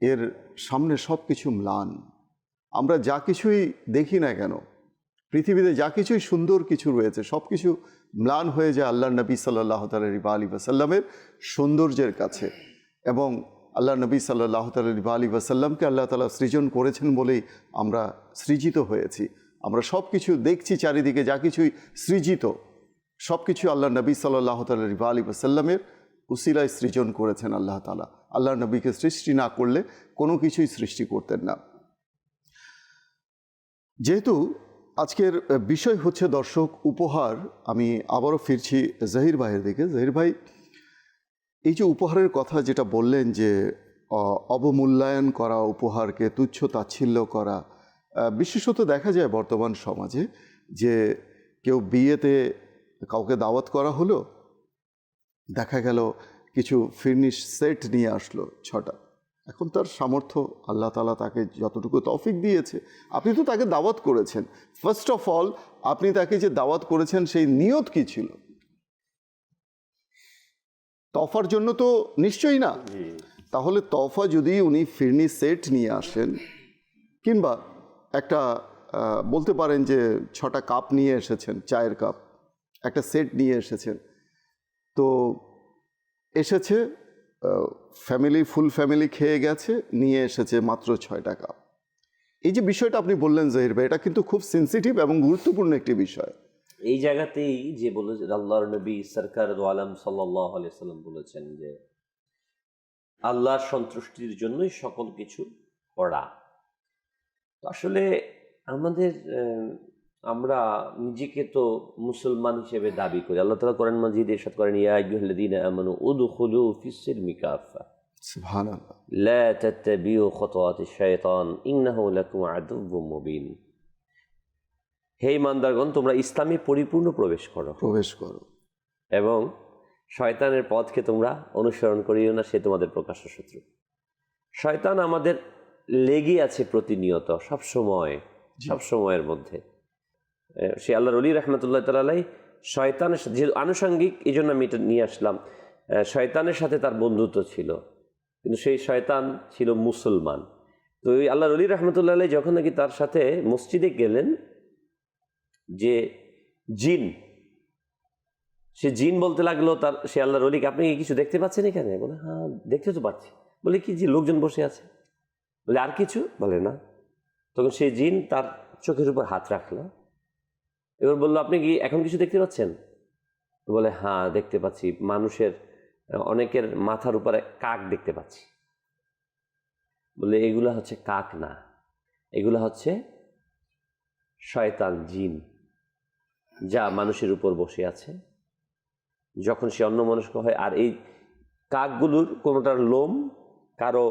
এর সামনে সব কিছু ম্লান। আমরা যা কিছুই দেখি না কেন, পৃথিবীতে যা কিছুই সুন্দর কিছু রয়েছে সব কিছু ম্লান হয়ে যায় আল্লাহ নবী সাল্লাল্লাহু আলাইহি ওয়াসাল্লামের সৌন্দর্যের কাছে। এবং আল্লাহ নবী সাল্লাল্লাহু আলাইহি ওয়াসাল্লামকে আল্লাহ তাআলা সৃজন করেছেন বলেই আমরা সৃজিত হয়েছি। আমরা সব কিছু দেখছি চারিদিকে, যা কিছুই সৃজিত সব কিছু আল্লাহ নবী সাল্লাল্লাহু আলাইহি ওয়াসাল্লামের উসিলায় সৃজন করেছেন আল্লাহ তাআলা। আল্লাহ নবীকে সৃষ্টি না করলে কোনো কিছুই সৃষ্টি করতেন না। যেহেতু আজকের বিষয় হচ্ছে দর্শক উপহার, আমি আবারও ফিরছি জহির ভাইয়ের দিকে। জহির ভাই, এই যে উপহারের কথা যেটা বললেন যে অবমূল্যায়ন করা, উপহারকে তুচ্ছ তাচ্ছিল্য করা, বিশেষত দেখা যায় বর্তমান সমাজে যে কেউ বিয়েতে কাউকে দাওয়াত করা হলো, দেখা গেল কিছু ফিরনিশ সেট নিয়ে আসলো 6টা। এখন তার সামর্থ্য আল্লাহ তাআলা তাকে যতটুকু তৌফিক দিয়েছে, আপনি তো তাকে দাওয়াত করেছেন। ফার্স্ট অফ অল আপনি তাকে যে দাওয়াত করেছেন সেই নিয়ত কি ছিল? তফার জন্য তো নিশ্চয়ই না। তাহলে তফা যদি উনি ফিরনি সেট নিয়ে আসেন, কিংবা একটা বলতে পারেন যে 6টা কাপ নিয়ে এসেছেন, চায়ের কাপ একটা সেট নিয়ে এসেছেন, তো এসেছে ফ্যামিলি, ফুল ফ্যামিলি খেয়ে গেছে, নিয়ে এসেছে মাত্র 6টা কাপ। এই যে বিষয়টা আপনি বললেন জহির ভাই, এটা কিন্তু খুব সেন্সিটিভ এবং গুরুত্বপূর্ণ একটি বিষয়। এই জায়গাতেই যে বলেছেন আল্লাহর নবী সরকার দু আলম সাল্লাল্লাহু আলাইহি সাল্লাম বলেছেন যে আল্লাহর সন্তুষ্টির জন্যই সকল কিছু করা। আসলে আমরা নিজেকে তো মুসলমান হিসেবে দাবি করি। আল্লাহ তাআলা কোরআন মাজিদে ইরশাদ করেন, ইয়া আইয়ুহাল্লাযীনা আমানু উদখুলু ফিস-সিলমি কাফা সুবহানাল্লাহ লা তাত্তাবিউ খুতুওয়াতিশ শাইতান ইন্নাহু লাকুম আদুউম মুবিন। হে ইমানদারগণ, তোমরা ইসলামে পরিপূর্ণ প্রবেশ করো প্রবেশ করো। এবং শয়তানের পথকে তোমরা অনুসরণ করিও না, সে তোমাদের প্রকাশ্য শত্রু। শয়তান আমাদের লেগে আছে প্রতিনিয়ত, সবসময়ের মধ্যে। সে আল্লাহর ওলি রহমতুল্লাহ তাআলাই শয়তানের যে আনুষঙ্গিক, এই জন্য আমি এটা নিয়ে আসলাম। শয়তানের সাথে তার বন্ধুত্ব ছিল, কিন্তু সেই শয়তান ছিল মুসলমান। তো ওই আল্লাহর ওলি রহমতুল্লাহ আলাই যখন নাকি তার সাথে মসজিদে গেলেন, যে জিন, সে জিন বলতে লাগলো সে আল্লাহর ওলিকে, আপনি কি কিছু দেখতে পাচ্ছেন এখানে? বলে হ্যাঁ দেখতে তো পাচ্ছি। বলে কি? যে লোকজন বসে আছে। বলে আর কিছু? বলে না। তখন সেই জিন তার চোখের উপর হাত রাখলো, এবার বললো আপনি কি এখন কিছু দেখতে পাচ্ছেন? বলে হ্যাঁ দেখতে পাচ্ছি, মানুষের অনেকের মাথার উপরে কাক দেখতে পাচ্ছি। বলে এগুলা হচ্ছে কাক না, এগুলা হচ্ছে শয়তান, জিন, যা মানুষের উপর বসে আছে। যখন সে অন্যমনস্ক হয়, আর এই কাকগুলোর কোনোটার লোম কারো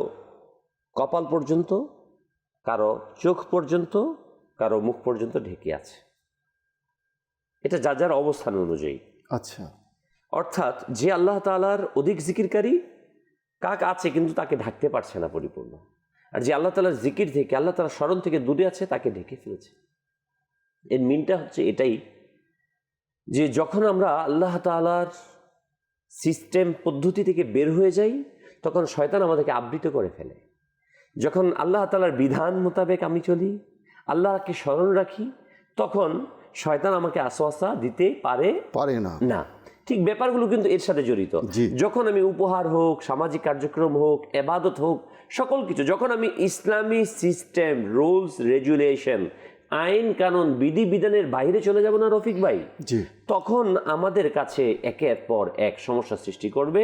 কপাল পর্যন্ত, কারো চোখ পর্যন্ত, কারো মুখ পর্যন্ত ঢেকে আছে। এটা যার যার অবস্থান অনুযায়ী। আচ্ছা, অর্থাৎ যে আল্লাহ তাআলার অধিক জিকিরকারী, কাক আছে কিন্তু তাকে ঢাকতে পারছে না পরিপূর্ণ। আর যে আল্লাহ তাআলার জিকির থেকে, আল্লাহ তাআলার স্মরণ থেকে দূরে আছে, তাকে ঢেকে ফেলেছে। এর মিনটা হচ্ছে এটাই, যে যখন আমরা আল্লাহ তাআলার সিস্টেম পদ্ধতি থেকে বের হয়ে যাই, তখন শয়তান আমাদেরকে আবৃত করে ফেলে। যখন আল্লাহ তাআলার বিধান মোতাবেক আমি চলি, আল্লাহকে স্মরণ রাখি, তখন শয়তান আমাকে আশওয়াসা দিতে পারে না। ঠিক ব্যাপারগুলো কিন্তু এর সাথে জড়িত। যখন আমি উপহার হোক, সামাজিক কার্যক্রম হোক, এবাদত হোক, সকল কিছু যখন আমি ইসলামী সিস্টেম, রুলস, রেগুলেশন, আইন কানুন, বিধি বিধানের বাইরে চলে যাব না রফিক ভাই, তখন আমাদের কাছে একের পর এক সমস্যা সৃষ্টি করবে।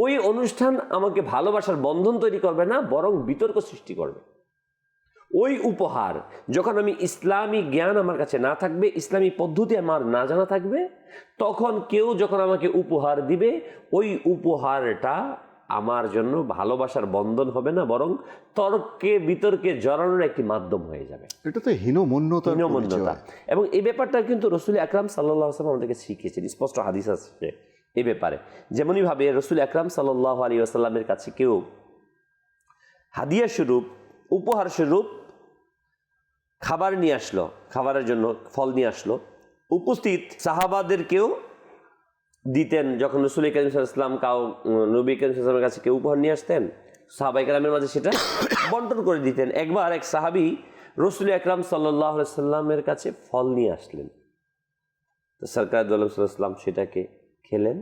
ওই অনুষ্ঠান আমাকে ভালোবাসার বন্ধন তৈরি করবে না, বরং বিতর্ক সৃষ্টি করবে। ওই উপহার যখন আমি ইসলামী জ্ঞান আমার কাছে না থাকবে, ইসলামী পদ্ধতি আমার না জানা থাকবে, তখন কেউ যখন আমাকে উপহার দিবে, ওই উপহারটা আমার জন্য ভালোবাসার বন্ধন হবে না, বরং তর্কে বিতর্কে জড়ানোর একটি মাধ্যম হয়ে যাবে। এটা তো হীনমন্যতা। এবং এই ব্যাপারটা কিন্তু রাসূল আকরাম সাল্লাল্লাহু আলাইহি ওয়াসাল্লাম আমাদেরকে শিখিয়েছেন, স্পষ্ট হাদিস আছে এই ব্যাপারে। যেমনই ভাবে রাসূল আকরাম সাল্লাল্লাহু আলাইহি ওয়াসাল্লামের কাছে কেউ হাদিয়া স্বরূপ, উপহার স্বরূপ খাবার নিয়ে আসলো, খাবারের জন্য ফল নিয়ে আসলো, উপস্থিত সাহাবাদেরকেও দিতেন। যখন রাসূল করিম সাল্লাল্লাহু আলাইহি ওয়াসাল্লাম নবী করিম সাল্লাল্লাহু আলাইহি ওয়াসাল্লামের কাছে কেউ উপহার নিয়ে আসতেন, সাহাবায়ে কেরামের মাঝে সেটা বন্টন করে দিতেন। একবার এক সাহাবী রাসূল আকরাম সাল্লাল্লাহু আলাইহি ওয়াসাল্লামের কাছে ফল নিয়ে আসলেন, তো সরকার দু আলম সাল্লাল্লাহু আলাইহি ওয়াসাল্লাম সেটাকে খেলেন,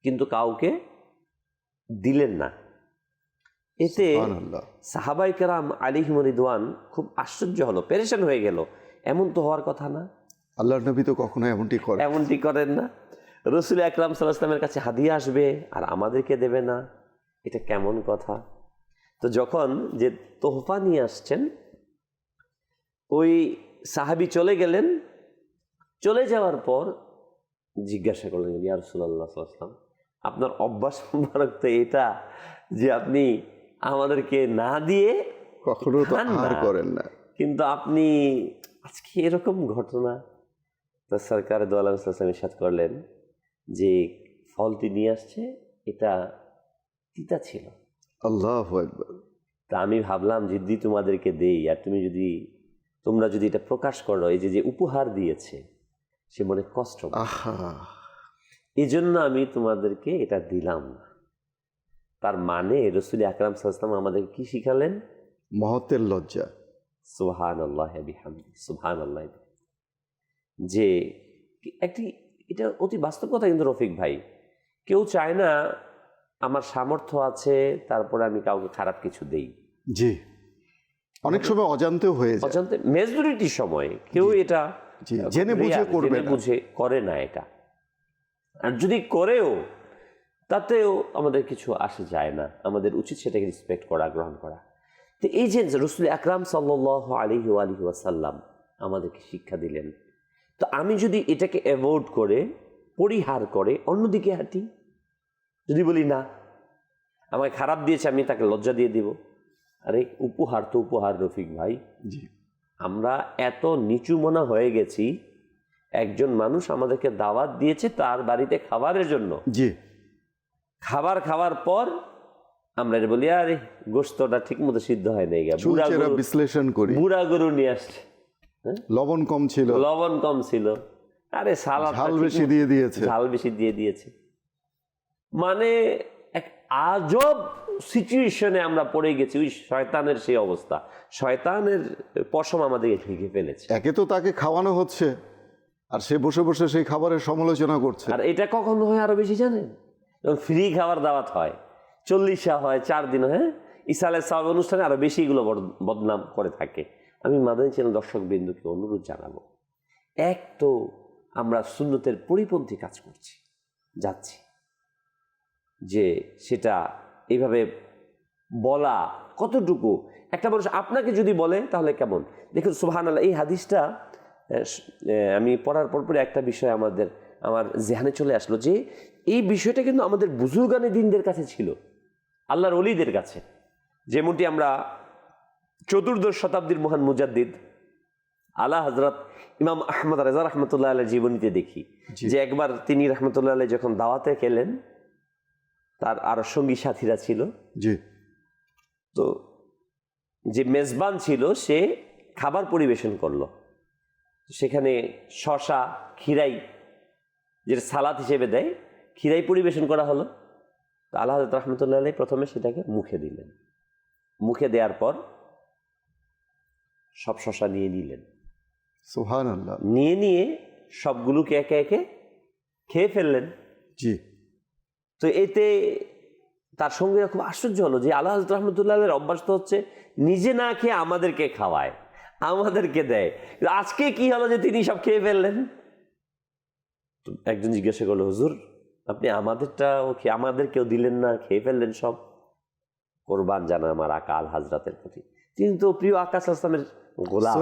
কিন্তু কাউকে দিলেন না। এতে সাহাবায়ে কেরাম আলাইহিম রিদওয়ান খুব আশ্চর্য হলো, পেরেশান হয়ে গেল। এমন তো হওয়ার কথা না, আল্লাহর নবী তো কখনো এমনটি করেন না। রাসূল আকরাম সাল্লাল্লাহু আলাইহি ওয়াসাল্লামের কাছে হাদিয়া আসবে আর আমাদেরকে দেবে না, এটা কেমন কথা? তো যখন যে তোহফা নিয়ে আসছেন, ওই সাহাবী চলে গেলেন। চলে যাওয়ার পর জিজ্ঞাসা করলেন, ইয়া রাসূলুল্লাহ সাল্লাল্লাহু আলাইহি ওয়াসাল্লাম, আপনার অভ্যাস মুবারক তো এটা যে আপনি আমাদেরকে না দিয়ে কখনো তো আহার করেন না, কিন্তু আপনি আজকে এরকম ঘটনা। তো সরকার দু আলম সাল্লাল্লাহু ইরশাদ করলেন যে ফলটি নিয়ে আসছে, এটা তিতা ছিল। আল্লাহু আকবার। তা আমি ভাবলাম যদি তোমাদেরকে দেই, আর তোমরা যদি এটা প্রকাশ করো, এই যে উপহার দিয়েছে সে মনে কষ্ট, এই জন্য আমি তোমাদেরকে এটা দিলাম না। তার মানে রাসূল আকরাম সাল্লাল্লাহু আলাইহি ওয়াসাল্লাম আমাদেরকে কি শিখালেন? মহত্বের লজ্জা। সুবহানাল্লাহ বিহামদি, সুবহানাল্লাহ। যে এটা অতি বাস্তব কথা কিন্তু রফিক ভাই, কেউ চায় না আমার সামর্থ্য আছে তারপরে আমি কাউকে খারাপ কিছু দেই। জি, অনেক সময় অজান্তেও হয়ে যায়, অজান্তে মেজরিটি সময় কেউ এটা জেনে বুঝে করে না এটা। আর যদি করেও, তাতেও আমাদের কিছু আসে যায় না, আমাদের উচিত সেটাকে রেসপেক্ট করা, গ্রহণ করা। তো এই যে রাসূল আকরাম সাল্লাল্লাহু আলাইহি ওয়াসাল্লাম আমাদেরকে শিক্ষা দিলেন, তো আমি যদি এটাকে অ্যাভয়েড করে, পরিহার করে অন্যদিকে হাঁটি, যদি বলি না আমাকে খারাপ দিয়েছে আমি তাকে লজ্জা দিয়ে দিব, আরে উপহার তো উপহার রফিক ভাই। জি, আমরা এত নিচু মনা হয়ে গেছি, একজন মানুষ আমাদেরকে দাওয়াত দিয়েছে তার বাড়িতে খাবারের জন্য, জি, খাবার খাওয়ার পর আমরা এটা বলি আরে গোস্তটা ঠিক মতো সিদ্ধ হয় নাই, চুলচেরা বিশ্লেষণ করি, বুড়া গরু নিয়ে আসছে, লবণ কম ছিল, লবণ কম ছিল, আরে সালাদ ঝাল বেশি দিয়ে দিয়েছে, ঝাল বেশি দিয়ে দিয়েছে। মানে এক আজব সিচুয়েশনে আমরা পড়ে গেছি, ওই শয়তানের সেই অবস্থা, শয়তানের পশম আমাদেরকে ঢেকে ফেলেছে। একে তো তাকে খাওয়ানো হচ্ছে আর সে বসে বসে সেই খাবারের সমালোচনা করছে। আর এটা কখন হয় আরো বেশি জানেন, যখন ফ্রি খাবার দাওয়াত হয়, 40 হয় 4 দিন, হ্যাঁ, ঈসা আলাইহিস সালাম অনুষ্ঠানে আরো বেশি এগুলো বদনাম করে থাকে। আমি মাদানী চ্যানেল দর্শক বিন্দুকে অনুরোধ জানাবো, এক তো আমরা সুন্নতের পরিপন্থী কাজ করছি, যাচ্ছি, যে সেটা এইভাবে বলা কতটুকু, একটা মানুষ আপনাকে যদি বলে তাহলে কেমন। দেখুন সুবহানাল্লাহ, এই হাদিসটা আমি পড়ার পরপরে একটা বিষয় আমার জেহানে চলে আসলো, যে এই বিষয়টা কিন্তু আমাদের বুজুর্গানে দিনদের কাছে ছিল, আল্লাহর ওলিদের কাছে। যেমনটি আমরা 14দশ শতাব্দীর মহান মুজাদ্দিদ আলা হযরত ইমাম আহমদ রেজা রহমতুল্লাহ আলাইহির জীবনীতে দেখি, যে একবার তিনি রহমতুল্লাহ আলাইহি যখন দাওয়াতে গেলেন, তার আরো সঙ্গী সাথীরা ছিল, জি, তো যে মেজবান ছিল সে খাবার পরিবেশন করলো, সেখানে শসা, খিরাই, যেটা সালাদ হিসেবে দেয়, খিরাই পরিবেশন করা হলো। তো আল্লাহ হযরত রহমতুল্লাহ আলাইহি প্রথমে সেটাকে মুখে দিলেন, মুখে দেওয়ার পর সব শসা নিয়ে নিলেন, সুবহানাল্লাহ, নিয়ে সবগুলোকে একে একে খেয়ে ফেললেন। জি, তো এতে তার সঙ্গে খুব আশ্চর্য হলো যে আল্লাহ হযরত রহমতুল্লাহ আলাইহির অভ্যাস তো হচ্ছে নিজে না খেয়ে আমাদেরকে খাওয়ায়, আমাদেরকে দেয়, আজকে কি হলো যে তিনি সব খেয়ে ফেললেন। তো একজন জিজ্ঞাসা করলো, হুজুর আপনি আমাদেরকেও দিলেন না, খেয়ে ফেললেন সব। কোরবান জানা আমার আকা আল হাজরাতের প্রতি, তিনি তো প্রিয় আকা সাল্লাল্লাহু আলাইহি ওয়াসাল্লামের গোলাম,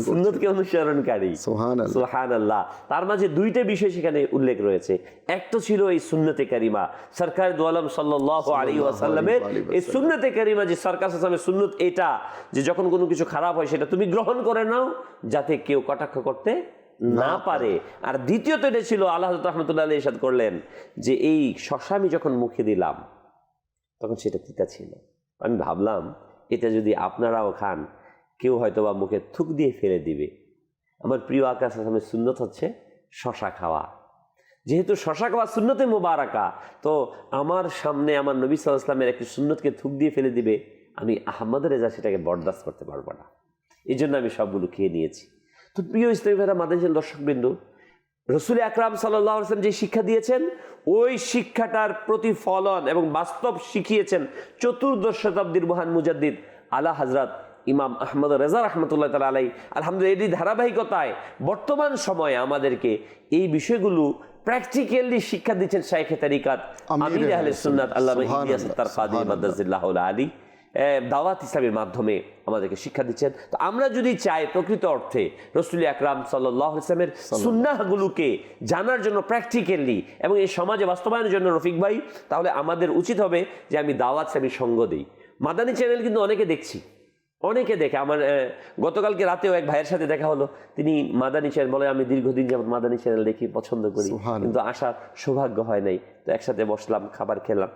সুন্নতকে অনুসরণকারী। সুবহানাল্লাহ, সুবহানাল্লাহ। তার মাঝে দুইটা বিষয় সেখানে উল্লেখ রয়েছে, এক তো ছিল এই সুন্নতে কারিমা, সরকার দু আলম সাল্লাল্লাহু আলাইহি ওয়াসাল্লামের এই সুন্নতে কারিমা, যে সরকার সাল্লাল্লাহু সুন্নত এটা, যে যখন কোনো কিছু খারাপ হয় সেটা তুমি গ্রহণ করে নাও যাতে কেউ কটাক্ষ করতে না পারে। আর দ্বিতীয়ত এটা ছিল, আল্লাহ হযরত রাহমাতুল্লাহ আলাইহি ইরশাদ করলেন যে এই শসা আমি যখন মুখে দিলাম তখন সেটা তিতা ছিল। আমি ভাবলাম এটা যদি আপনারাও খান, কেউ হয়তো বা মুখে থুক দিয়ে ফেলে দিবে। আমার প্রিয় আকা সাল্লামের সুন্নত হচ্ছে শসা খাওয়া, যেহেতু শসা খাওয়া সুন্নতে মুবারাকা, তো আমার সামনে আমার নবী সাল্লাল্লাহু আলাইহি ওয়াসাল্লামের একটি সুন্নতকে থুক দিয়ে ফেলে দিবে, আমি আহমদ রেজা সেটাকে বরদাস্ত করতে পারবো না, এই জন্য আমি সবগুলো খেয়ে নিয়েছি। তো প্রিয় ইসলামী ভাইরা, মাদানী দর্শকবৃন্দ, রসুল আকরাম সাল্লাল্লাহু আলাইহি ওয়াসাল্লাম যে শিক্ষা দিয়েছেন, ওই শিক্ষাটার প্রতিফলন এবং বাস্তব শিখিয়েছেন 14দশ শতাব্দীর মহান মুজাদ্দিদ আলা হযরত ইমাম আহমদ রেজা রহমতুল্লাহ তাআলা আলাইহি। আলহামদুলিল্লাহ, এটি ধারাবাহিকতায় বর্তমান সময়ে আমাদেরকে এই বিষয়গুলো প্র্যাকটিক্যালি শিক্ষা দিচ্ছেন শাইখে তরিকাত আমির আহলে সুন্নাত আল্লামা ইলিয়াস আত্তার কাদি মাদ্দাজিল্লাহুল আলী দাওয়াত ইসলামের মাধ্যমে আমাদেরকে শিক্ষা দিচ্ছেন। তো আমরা যদি চাই প্রকৃত অর্থে রসুল আকরাম সাল্লাল্লাহু আলাইহি ওয়াসাল্লামের সুন্নাহগুলোকে জানার জন্য প্র্যাকটিক্যালি এবং এই সমাজে বাস্তবায়নের জন্য রফিক ভাই, তাহলে আমাদের উচিত হবে যে আমি দাওয়াত ইসলামী সঙ্গ দিই। মাদানী চ্যানেল কিন্তু অনেকে দেখছি, অনেকে দেখে। আমার গতকালকে রাতেও এক ভাইয়ের সাথে দেখা হলো, তিনি মাদানী চ্যানেল বলে, আমি দীর্ঘদিন যাবত মাদানী চ্যানেল দেখি, পছন্দ করি, কিন্তু আসার সৌভাগ্য হয় নাই। তো একসাথে বসলাম, খাবার খেলাম।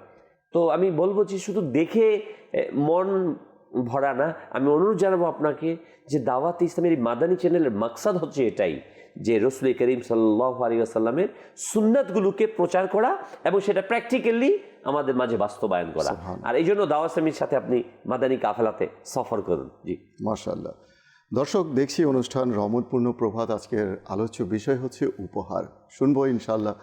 তো আমি বলবো যে শুধু দেখে মন ভরা না, আমি অনুরোধ জানাবো আপনাকে যে দাওয়াত ইসলামের এই মাদানী চ্যানেলের মাকসাদ হচ্ছে এটাই, যে রসুল করিম সাল্লাল্লাহু আলাইহি ওয়াসাল্লামের সুন্নাতগুলোকে প্রচার করা এবং সেটা প্র্যাকটিক্যালি আমাদের মাঝে বাস্তবায়ন করা। আর এই জন্য দাওয়াত ইসলামীর সাথে আপনি মাদানী কাফেলাতে সফর করুন। জি, মাশাআল্লাহ। দর্শক, দেখছি অনুষ্ঠান রহমতপূর্ণ প্রভাত, আজকের আলোচ্য বিষয় হচ্ছে উপহার। শুনবো ইনশাআল্লাহ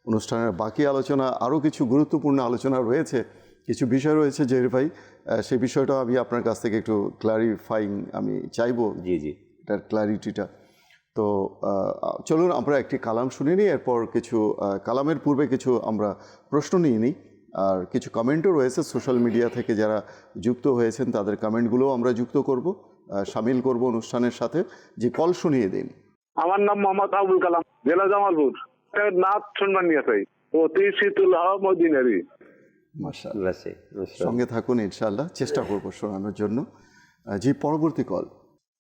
অনুষ্ঠানের বাকি আলোচনা, আরও কিছু গুরুত্বপূর্ণ আলোচনা রয়েছে, কিছু বিষয় রয়েছে জহির ভাই, সেই বিষয়টা আমি আপনার কাছ থেকে একটু ক্লারিফাইং আমি চাইবো, জি জি, এটার ক্লারিটিটা। তো চলুন আমরা একটি কালাম শুনে নিই, এরপর কিছু কালামের পূর্বে কিছু আমরা প্রশ্ন নিয়ে নিই, আর কিছু কমেন্টও রয়েছে সোশ্যাল মিডিয়া থেকে যারা যুক্ত হয়েছেন, তাদের কমেন্টগুলোও আমরা যুক্ত করব, সামিল করব অনুষ্ঠানের সাথে। যে কল শুনিয়ে দিন। আমার নাম মোহাম্মদ আবুল কালাম, জেলা জামালপুর। নাথ শুনবার নিয়ে চাই, অতি শীতল মদিনারি। মাশাআল্লাহ, সঙ্গে থাকুন ইনশাআল্লাহ, চেষ্টা করব শোনানোর জন্য। জি, পরবর্তী কল।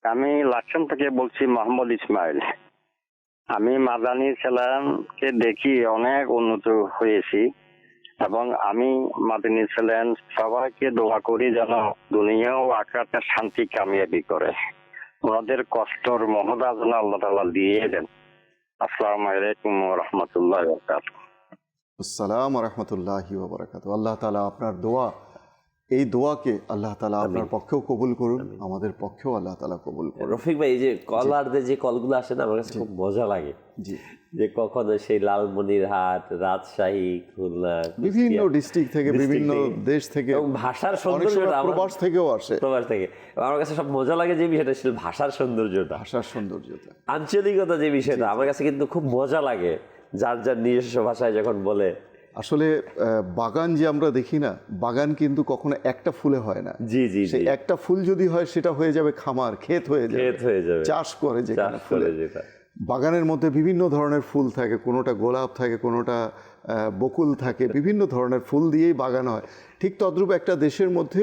আমি লাকসাম থেকে বলছি মোহাম্মদ ইসমাইল। আমি মাদানী ছেলেকে দেখি অনেক উন্নত হয়েছি এবং আমি মাদানী ছেলেন সবাইকে দোয়া করি যেন দুনিয়া ও আখিরাতে শান্তি কামিয়াবি করে, ওনাদের কষ্টর মহদা যেন আল্লাহ তাআলা দিয়ে দেন। আসসালামু আলাইকুম ওয়া রাহমাতুল্লাহি ওয়া বারাকাতুহু। আসসালামু রহমতুল্লাহি ওয়া বারাকাতুহু। আল্লাহ তাআলা আপনার দোয়া, এই দোয়াকে আল্লাহ তাআলা আপনার পক্ষেও কবুল করুন, আমাদের পক্ষেও আল্লাহ তাআলা কবুল করুন। রফিক ভাই, এই যে কলারদের যে কলগুলো আসে না, আমার কাছে খুব মজা লাগে। জি, যে কখনো সেই লালমনিরহাট, রাজশাহী, খুলনা, বিভিন্ন ডিস্ট্রিক্ট থেকে, বিভিন্ন দেশ থেকে, এবং ভাষার অনেক সৌন্দর্যটা সময় প্রবাস থেকেও আসে। প্রবাস থেকে আমার কাছে সব মজা লাগে যে বিষয়টা ছিল ভাষার সৌন্দর্যটা, ভাষার সৌন্দর্যতা, আঞ্চলিকতা যে বিষয়টা আমার কাছে কিন্তু খুব মজা লাগে, যার যার নিজস্ব ভাষায় যখন বলে। আসলে বাগান যে আমরা দেখি না, বাগান কিন্তু কখনো একটা ফুলে হয় না। জি জি সেই একটা ফুল যদি হয় সেটা হয়ে যাবে খামার, ক্ষেত হয়ে যাবে, ক্ষেত হয়ে যাবে, চাষ করে যেখানে চাষ ফুলে। করে যেটা বাগানের মধ্যে বিভিন্ন ধরনের ফুল থাকে, কোনোটা গোলাপ থাকে, কোনোটা বকুল থাকে, বিভিন্ন ধরনের ফুল দিয়েই বাগান হয়। ঠিক তদ্রূপ একটা দেশের মধ্যে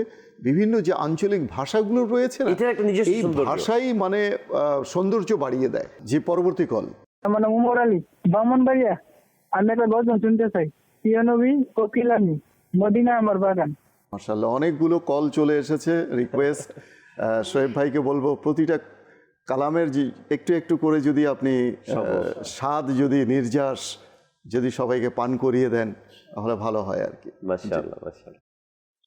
বিভিন্ন যে আঞ্চলিক ভাষাগুলো রয়েছে না, এটার একটা নিজস্ব এই সৌন্দর্য। ভাষাই মানে সৌন্দর্য বাড়িয়ে দেয়। যে পরবর্তী কল। আমার নাম উমর আলী, ব্রাহ্মণবাড়িয়া। আমি একটা গজল শুনতে চাই, প্রিয় নবী কোকিল আমি, মদিনা আমার বাগান। মাশাআল্লাহ, অনেকগুলো কল চলে এসেছে, রিকোয়েস্ট। শোয়েব ভাইকে বলবো প্রতিটা কালামের যে একটু একটু করে যদি আপনি স্বাদ, যদি নির্যাস যদি সবাইকে পান করিয়ে দেন তাহলে ভালো হয় আর কি। মাশাআল্লাহ মাশাআল্লাহ।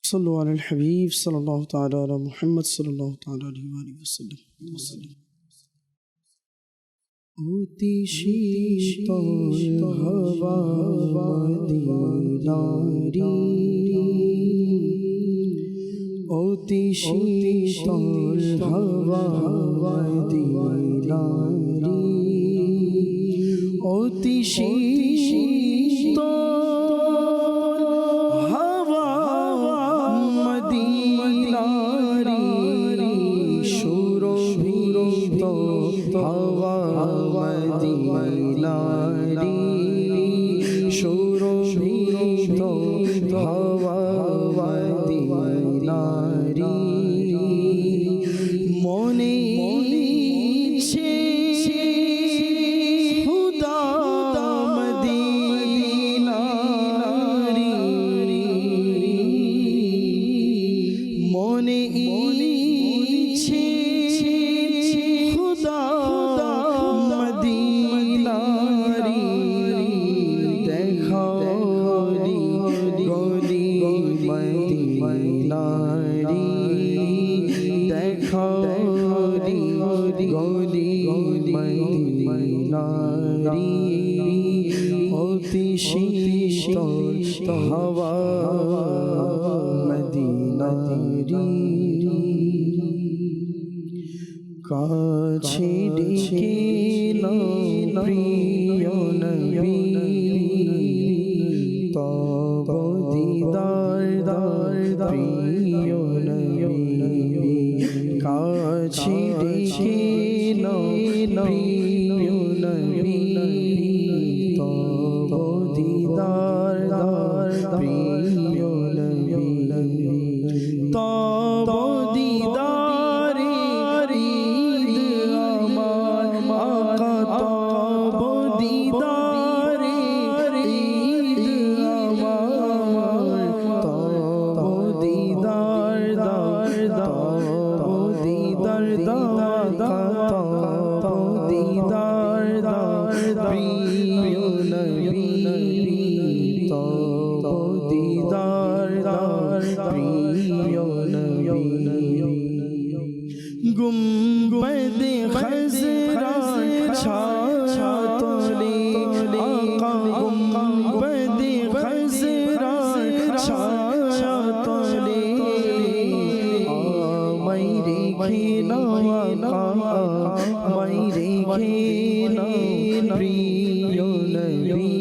صلوا على الحبيب صلى الله تعالى على محمد صلى الله تعالى عليه وآله وسلم. অতি শীতল হাওয়া মদিনারি, অতি শীতল হাওয়া মদিনারি, অতি শীতল হাওয়া মদিনারি, সুরভিত হাওয়া মদিনারি, সুরভিত হাওয়া মদিনারি, মনে ইচ্ছে খুদা মদিনারি, মনে ইচ্ছে খুদা মদিনারি, দেখা গলি গলি মদিনারি, দেখা গলি গলি মদিনারি, অতি শীতল হাওয়া মদিনারি, কাছে ডেকে নাও প্রিয় নবী, তব দিদার দার প্রিয় নবী, কাছে ডেকে নাও প্রিয় নবী, তব দিদার দার প্রিয় নবী, তব দিদারে ঈদ আমার আকা, তব দিদারে ঈদ আমার, তব দিদার দার, তব দিদার দাদা, তব দিদার দার প্রিয় নবী, তব দিদার দার প্রিয় নবী, গুম্বদে খজরা ছায়া তোলে আকা, গুম্বদে খজরা ছায়া তোলে, আমায় রেখে নাও আকা, আমায় রেখে নাও প্রিয় নবী,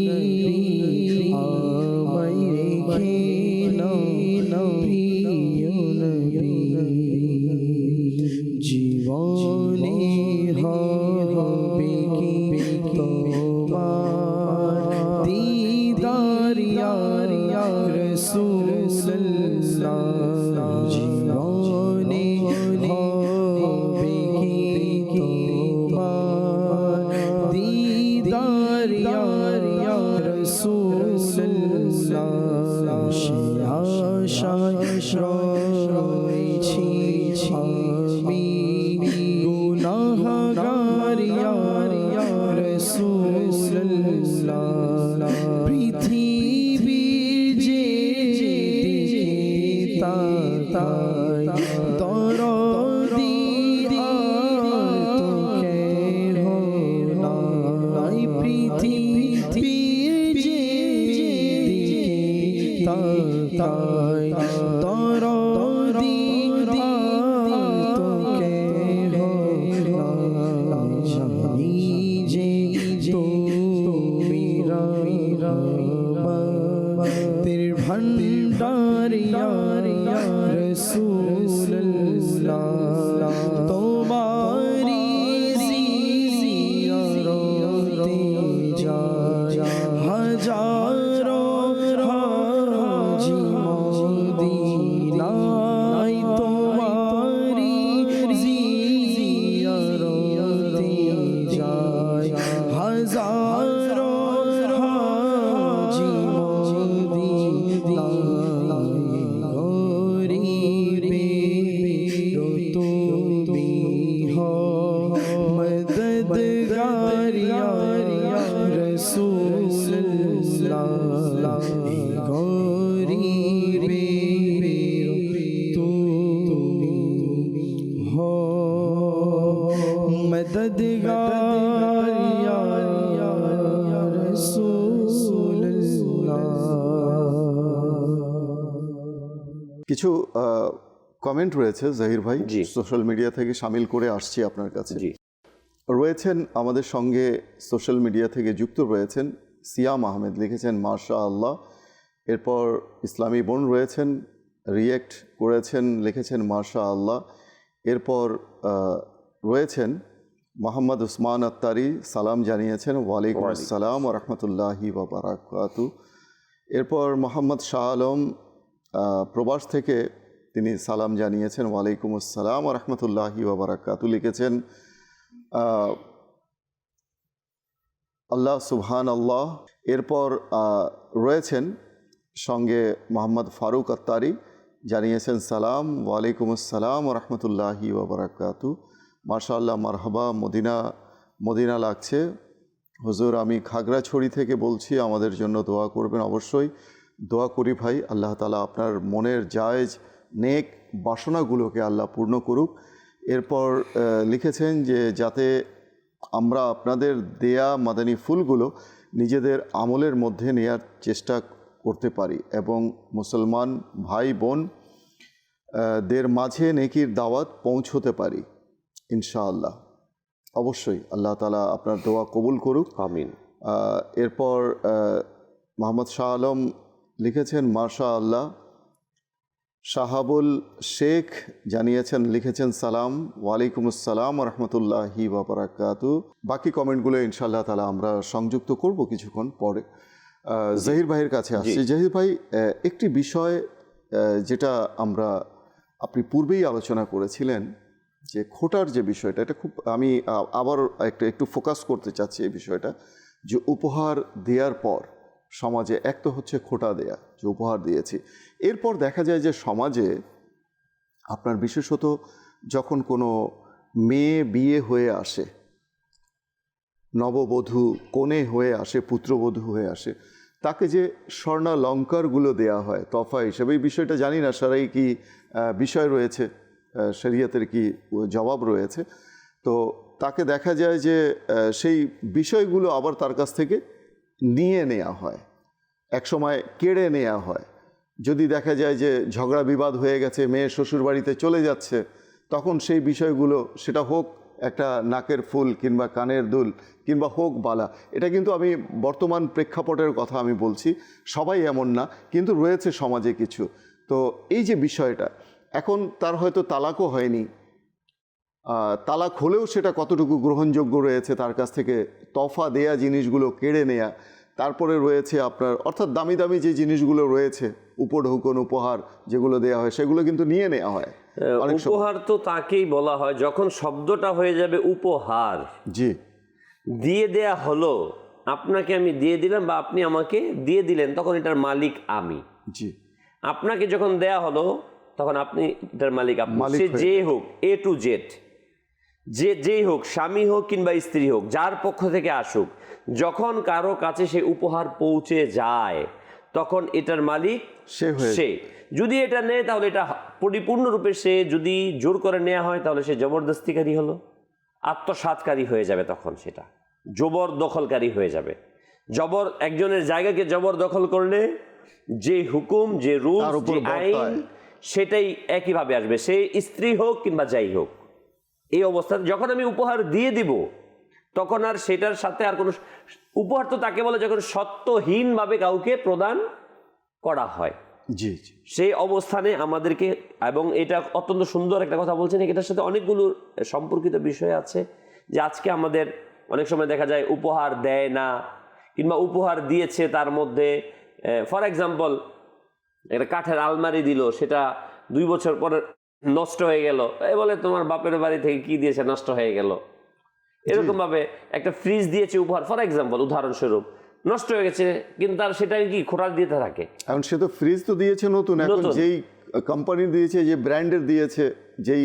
আমায় রেখে নাও প্রিয় নবী, জীবনে হবে কি তোমার দিদার ইয়া রাসূলুল্লাহ, জীবনে হবে কি রাসূলুল্লাহ সে আশায় রয়েছি আমি গুনাহগার ইয়া রাসূলুল্লাহ পৃথিবীর যে দিকে তাকাই দরদি তোকে হো নাই পৃথিবীর যে দিকে তাকাই দরদি তোকে হো নাই জানি যে তুমি তের ভণ্ডার ইয়া রাসূলুল্লাহ তোমারি জিয়ারতে যায় হাজারো হাজি মদিনায় তোমারি জিয়ারতে যায় হাজারো হাজি কিছু কমেন্ট রয়েছে জাহির ভাই, জি। সোশ্যাল মিডিয়া থেকে শামিল করে আসছি আপনার কাছে। জি। রয়েছেন আমাদের সঙ্গে সোশ্যাল মিডিয়া থেকে যুক্ত রয়েছেন সিয়াম আহমেদ, লিখেছেন মাশা আল্লাহ। এরপর ইসলামী বোন রয়েছেন, রিয়েক্ট করেছেন, লিখেছেন মাশা আল্লাহ। এরপর রয়েছেন মোহাম্মদ উসমান আত্তারি, সালাম জানিয়েছেন, ওয়ালাইকুম আসসালাম ওয়া রাহমাতুল্লাহি ওয়া বারাকাতু। এরপর মোহাম্মদ শাহ আলম প্রবাস থেকে তিনি সালাম জানিয়েছেন, ওয়ালাইকুম আসসালাম ওয়া রাহমাতুল্লাহি ওয়া বারাকাতু। লিখেছেন আল্লাহ সুবহান আল্লাহ। এরপর রয়েছেন সঙ্গে মোহাম্মদ ফারুক আত্তারি, জানিয়েছেন সালাম, ওয়ালাইকুম আসসালাম ওয়া রাহমাতুল্লাহি ওয়া বারাকাতু। মাশাআল্লাহ, মারহাবা, মদিনা লাগছে হুজুর। আমি খাগড়াছড়ি থেকে বলছি, আমাদের জন্য দোয়া করবেন। অবশ্যই দোয়া করি ভাই, আল্লাহ তাআলা আপনার মনের জায়েজ নেক বাসনাগুলোকে আল্লাহ পূর্ণ করুক। এরপর লিখেছেন যে যাতে আমরা আপনাদের দেয়া মাদানী ফুলগুলো নিজেদের আমলের মধ্যে নেয়ার চেষ্টা করতে পারি এবং মুসলমান ভাই বোন দের মাঝে নেকির দাওয়াত পৌঁছতে পারি ইনশাআল্লাহ। অবশ্যই আল্লাহ তাআলা আপনার দোয়া কবুল করুক, আমিন। এরপর মোহাম্মদ শাহ আলম লিখেছেন মাশা আল্লাহ। শাহাবুল শেখ জানিয়েছেন, লিখেছেন সালাম, ওয়ালাইকুম আসসালাম ওয়া রাহমাতুল্লাহি ওয়া বারাকাতু। বাকি কমেন্টগুলো ইনশাআল্লাহ তাআলা আমরা সংযুক্ত করব কিছুক্ষণ পরে। জাহির ভাইয়ের কাছে আসছি। জাহির ভাই, একটি বিষয় যেটা আপনি পূর্বেই আলোচনা করেছিলেন যে খোটার যে বিষয়টা, এটা খুব আমি আবার একটু ফোকাস করতে চাচ্ছি এই বিষয়টা, যে উপহার দেওয়ার পর সমাজে এক তো হচ্ছে খোটা দেয়া, যে উপহার দিয়েছি, এরপর দেখা যায় যে সমাজে আপনার বিশেষত যখন কোনো মেয়ে বিয়ে হয়ে আসে, নববধূ কনে হয়ে আসে, পুত্রবধূ হয়ে আসে, তাকে যে স্বর্ণালঙ্কারগুলো দেয়া হয় তফা হিসেবে, এই বিষয়টা জানি না সারাই কি বিষয় রয়েছে, শরিয়তের কি জবাব রয়েছে, তো তাকে দেখা যায় যে সেই বিষয়গুলো আবার তার কাছ থেকে নিয়ে নেওয়া হয়, একসময় কেড়ে নেওয়া হয়। যদি দেখা যায় যে ঝগড়া বিবাদ হয়ে গেছে, মেয়ে শ্বশুর বাড়িতে চলে যাচ্ছে, তখন সেই বিষয়গুলো, সেটা হোক একটা নাকের ফুল কিংবা কানের দুল কিংবা হোক বালা, এটা কিন্তু আমি বর্তমান প্রেক্ষাপটের কথা আমি বলছি, সবাই এমন না, কিন্তু রয়েছে সমাজে কিছু। তো এই যে বিষয়টা, এখন তার হয়তো তালাকও হয়নি, তালাক হলেও সেটা কতটুকু গ্রহণযোগ্য রয়েছে তার কাছ থেকে তফা দেয়া জিনিসগুলো কেড়ে নেয়া, তারপরে রয়েছে আপনার অর্থাৎ দামি দামি যে জিনিসগুলো রয়েছে, উপঢৌকন উপহার যেগুলো দেয়া হয়, সেগুলো কিন্তু নিয়ে নেওয়া হয়। উপহার তো তাকেই বলা হয় যখন শব্দটা হয়ে যাবে উপহার। জি, দিয়ে দেয়া হলো, আপনাকে আমি দিয়ে দিলাম বা আপনি আমাকে দিয়ে দিলেন, তখন এটার মালিক আমি। জি, আপনাকে যখন দেয়া হলো তখন আপনি এটার মালিক আপনি। মালিক সে হয়ে যে হোক, A to Z, যেই হোক, স্বামী হোক কিংবা স্ত্রী হোক, যার পক্ষ থেকে আসুক, যখন কারো কাছে সে উপহার পৌঁছে যায় তখন এটার মালিক সে হয়ে সে। যদি এটা নেয় তাহলে এটা পরিপূর্ণরূপে সে, যদি জোর করে নেওয়া হয় তাহলে সে জবরদস্তিকারী হলো, আত্মসাৎকারী হয়ে যাবে, তখন সেটা জবরদখলকারী হয়ে যাবে। একজনের জায়গাকে জবরদখল করলে যে হুকুম, যে রুল, তার উপর যে আইন, বর্তায়। সেটাই একইভাবে আসবে, সে স্ত্রী হোক কিংবা যাই হোক। এই অবস্থায় যখন আমি উপহার দিয়ে দিব তখন আর সেটার সাথে আর কোনো উপহার তো তাকে বলে যখন সত্যহীনভাবে কাউকে প্রদান করা হয়। জি জি, সেই অবস্থানে আমাদেরকে, এবং এটা অত্যন্ত সুন্দর একটা কথা বলছেন, এটার সাথে অনেকগুলো সম্পর্কিত বিষয় আছে, যে আজকে আমাদের অনেক সময় দেখা যায় উপহার দেয় না, কিংবা উপহার দিয়েছে তার মধ্যে, ফর এক্সাম্পল একটা কাঠের আলমারি দিল, সেটা 2 বছর পরে নষ্ট হয়ে গেল, এই বলে তোমার বাপের বাড়ি থেকে কি দিয়েছে, নষ্ট হয়ে গেল। এরকম ভাবে একটা ফ্রিজ দিয়েছে উপহার, ফর এক্সাম্পল, উদাহরণস্বরূপ, নষ্ট হয়ে গেছে, কিন্তু তার সেটাকে কি খোরাক দিতে থাকে। এখন সে তো ফ্রিজ তো দিয়েছে নতুন, এখন নতুন। যেই কোম্পানি দিয়েছে, যে ব্র্যান্ডের দিয়েছে, যেই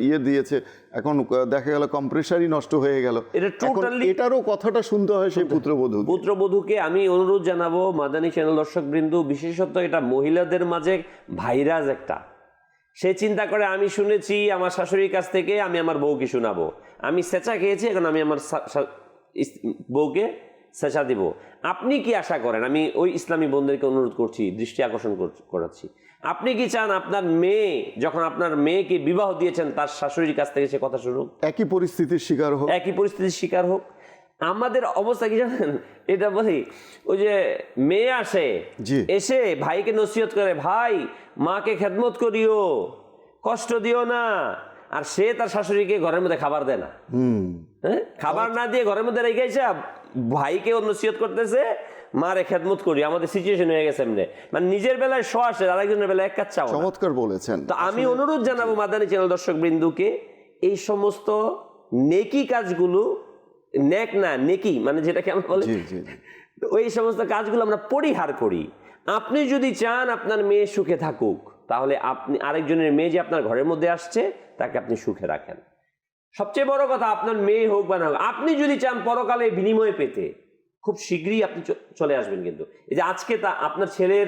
ইয়ে দিয়েছে, এখন দেখা গেল কম্প্রেসারই নষ্ট হয়ে গেল। এটা এখন totally- এটারও কথাটা শুনতে হয় সেই পুত্রবধূ। পুত্রবধূকে আমি অনুরোধ জানাবো, মাদানী চ্যানেল দর্শক বৃন্দু, বিশেষত এটা মহিলাদের মাঝে ভাইরাস একটা। সে চিন্তা করে, আমি শুনেছি আমার শাশুড়ির কাছ থেকে, আমি আমার বউকে শোনাবো, আমি সেচা খেয়েছি, এখন আমি আমার বউকে সেচা দিব। আপনি কি আশা করেন? আমি ওই ইসলামী বোনদেরকে অনুরোধ করছি, দৃষ্টি আকর্ষণ করাচ্ছি, আপনি কি চান আপনার মেয়ে, যখন আপনার মেয়েকে বিবাহ দিয়েছেন, তার শাশুড়ির কাছ থেকে সে কথা শুনুক, একই পরিস্থিতির শিকার হোক? একই পরিস্থিতির শিকার হোক? আমাদের অবস্থা কি জানেন? এটা বলি, ওই যে মেয়ে আসে, জি। এসে ভাইকে নসিহত করে, ভাই মাকে খেদমত করিও, কষ্ট দিও না, আর সে তার শাশুড়িকে ঘরের মধ্যে খাবার দেয় না। হ্যাঁ, খাবার না দিয়ে ঘরের মধ্যে রেখে এসে ভাইকে নসিহত করতেছে, মারে খেদমত করি। আমাদের সিচুয়েশন হয়ে গেছে এমনি, মানে নিজের বেলায় শ আসে, আরেকজনের বেলায় এক কাজ চাও না। চমৎকার বলেছেন। তো আমি অনুরোধ জানাবো মাদানী চ্যানেল দর্শক বৃন্দুকে, এই সমস্ত নেকি কাজগুলো, নেক না নেকি, মানে যেটাকে আমরা বলি, জি জি জি, ওই সমস্ত কাজগুলো আমরা পরিহার করি। আপনি যদি চান আপনার মেয়ে সুখে থাকুক, তাহলে আপনি আরেকজনের মেয়ে যে আপনার ঘরের মধ্যে আসছে, তাকে আপনি সুখে রাখেন। সবচেয়ে বড় কথা, আপনার মেয়ে হোক বা না হোক, আপনি যদি চান পরকালে বিনিময় পেতে, খুব শীঘ্রই আপনি চলে আসবেন। কিন্তু এই যে আজকে আপনার ছেলের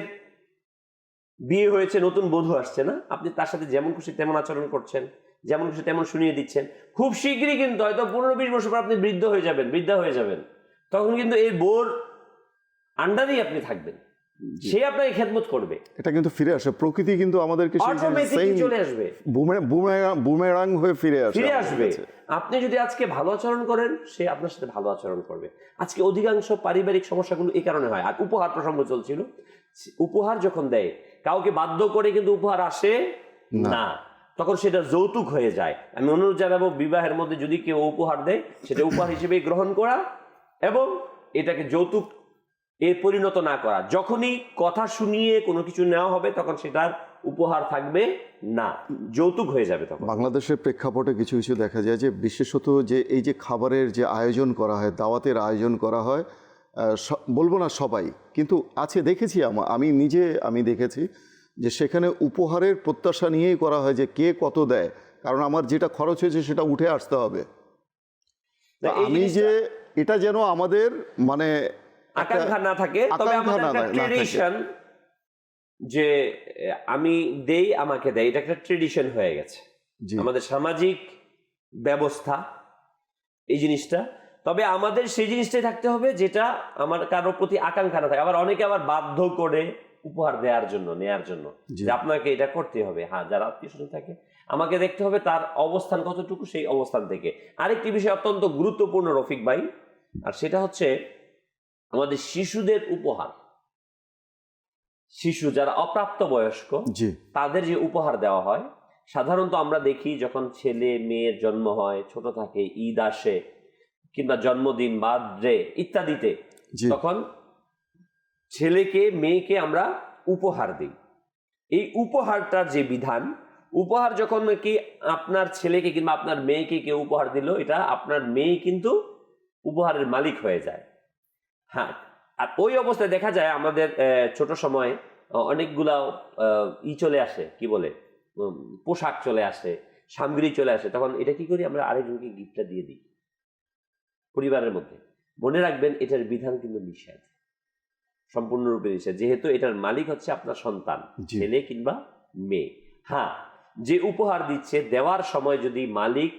বিয়ে হয়েছে, নতুন বধূ আসছে না, আপনি তার সাথে যেমন খুশি তেমন আচরণ করছেন, যেমন খুশি তেমন শুনিয়ে দিচ্ছেন, খুব শীঘ্রই কিন্তু হয়তো 15-20 বছর পর আপনি বৃদ্ধা হয়ে যাবেন, তখন কিন্তু এই বোর আন্ডারেই আপনি থাকবেন, সে আপনাকে খেদমত করবে। এটা কিন্তু ফিরে আসে, প্রকৃতি কিন্তু আমাদেরকে অটোমেটিকলি চলে আসবে, বুমেরাং হয়ে ফিরে আসবে। আপনি যদি আজকে ভালো আচরণ করেন, সে আপনার সাথে ভালো আচরণ করবে। আজকে অধিকাংশ পারিবারিক সমস্যাগুলো এই কারণে হয়। আর উপহার প্রসঙ্গ চলছিল, উপহার যখন দেয়, কাউকে বাধ্য করে কিন্তু উপহার আসে না, তখন সেটা যৌতুক হয়ে যায়। আমি অনুরোধ জানাবো, বিবাহের মধ্যে যদি কেউ উপহার দেয়, সেটা উপহার হিসেবে গ্রহণ করা এবং এটাকে যৌতুক পরিণত না করা। যখনই কথা শুনিয়ে কোনো কিছু নেওয়া হবে, তখন সেটার উপহার থাকবে না, যৌতুক হয়ে যাবে। তখন বাংলাদেশের প্রেক্ষাপটে কিছু কিছু দেখা যায় যে, বিশেষত যে এই যে খাবারের যে আয়োজন করা হয়, দাওয়াতের আয়োজন করা হয়, বলবো না সবাই, কিন্তু আছে, দেখেছি, আমি দেখেছি যে সেখানে উপহারের প্রত্যাশা নিয়েই করা হয়, যে কে কত দেয়, কারণ আমার যেটা খরচ হয়েছে সেটা উঠে আসতে হবে। আমি যে এটা যেন আমাদের মানে আকাঙ্ক্ষা না থাকে, তবে আমাদের একটা ট্রেডিশন, যে আমি দেই আমাকে দেয়, এটা একটা ট্রেডিশন হয়ে গেছে আমাদের সামাজিক ব্যবস্থা, এই জিনিসটা। তবে আমাদের সেই জিনিসটাই থাকতে হবে যেটা আমার কারোর প্রতি আকাঙ্ক্ষা না থাকে। আবার অনেকে আবার বাধ্য করে উপহার দেওয়ার জন্য, নেয়ার জন্য, যে আপনাকে এটা করতে হবে। হ্যাঁ, যারা আত্মীয় স্বজন থাকে, আমাকে দেখতে হবে তার অবস্থান কতটুকু, সেই অবস্থান থেকে। আরেকটি বিষয় অত্যন্ত গুরুত্বপূর্ণ রফিক ভাই, আর সেটা হচ্ছে আমাদের শিশুদের উপহার। শিশু যারা অপ্রাপ্ত বয়স্ক, তাদের যে উপহার দেওয়া হয়, সাধারণত আমরা দেখি যখন ছেলে মেয়ের জন্ম হয়, ছোট থাকে, ঈদ আসে কিংবা জন্মদিন, বার্থডে ইত্যাদিতে, তখন ছেলেকে মেয়েকে আমরা উপহার দিই। এই উপহারটার যে বিধান, উপহার যখন কি আপনার ছেলেকে কিংবা আপনার মেয়েকে কেউ উপহার দিল, এটা আপনার মেয়ে কিন্তু উপহারের মালিক হয়ে যায়। হ্যাঁ, আর ওই অবস্থায় দেখা যায় আমাদের ছোট সময়ে অনেকগুলা চলে আসে, কি বলে, পোশাক চলে আসে, সামগ্রী চলে আসে, তখন এটা কি করি আমরা আরেকজনকে গিফটটা দিয়ে দিই পরিবারের মধ্যে। মনে রাখবেন এটার বিধান কিন্তু নিষেধ, সম্পূর্ণরূপে নিষেধ, যেহেতু এটার মালিক হচ্ছে আপনার সন্তান, ছেলে কিংবা মেয়ে। হ্যাঁ, যে উপহার দিচ্ছে দেওয়ার সময় যদি মালিক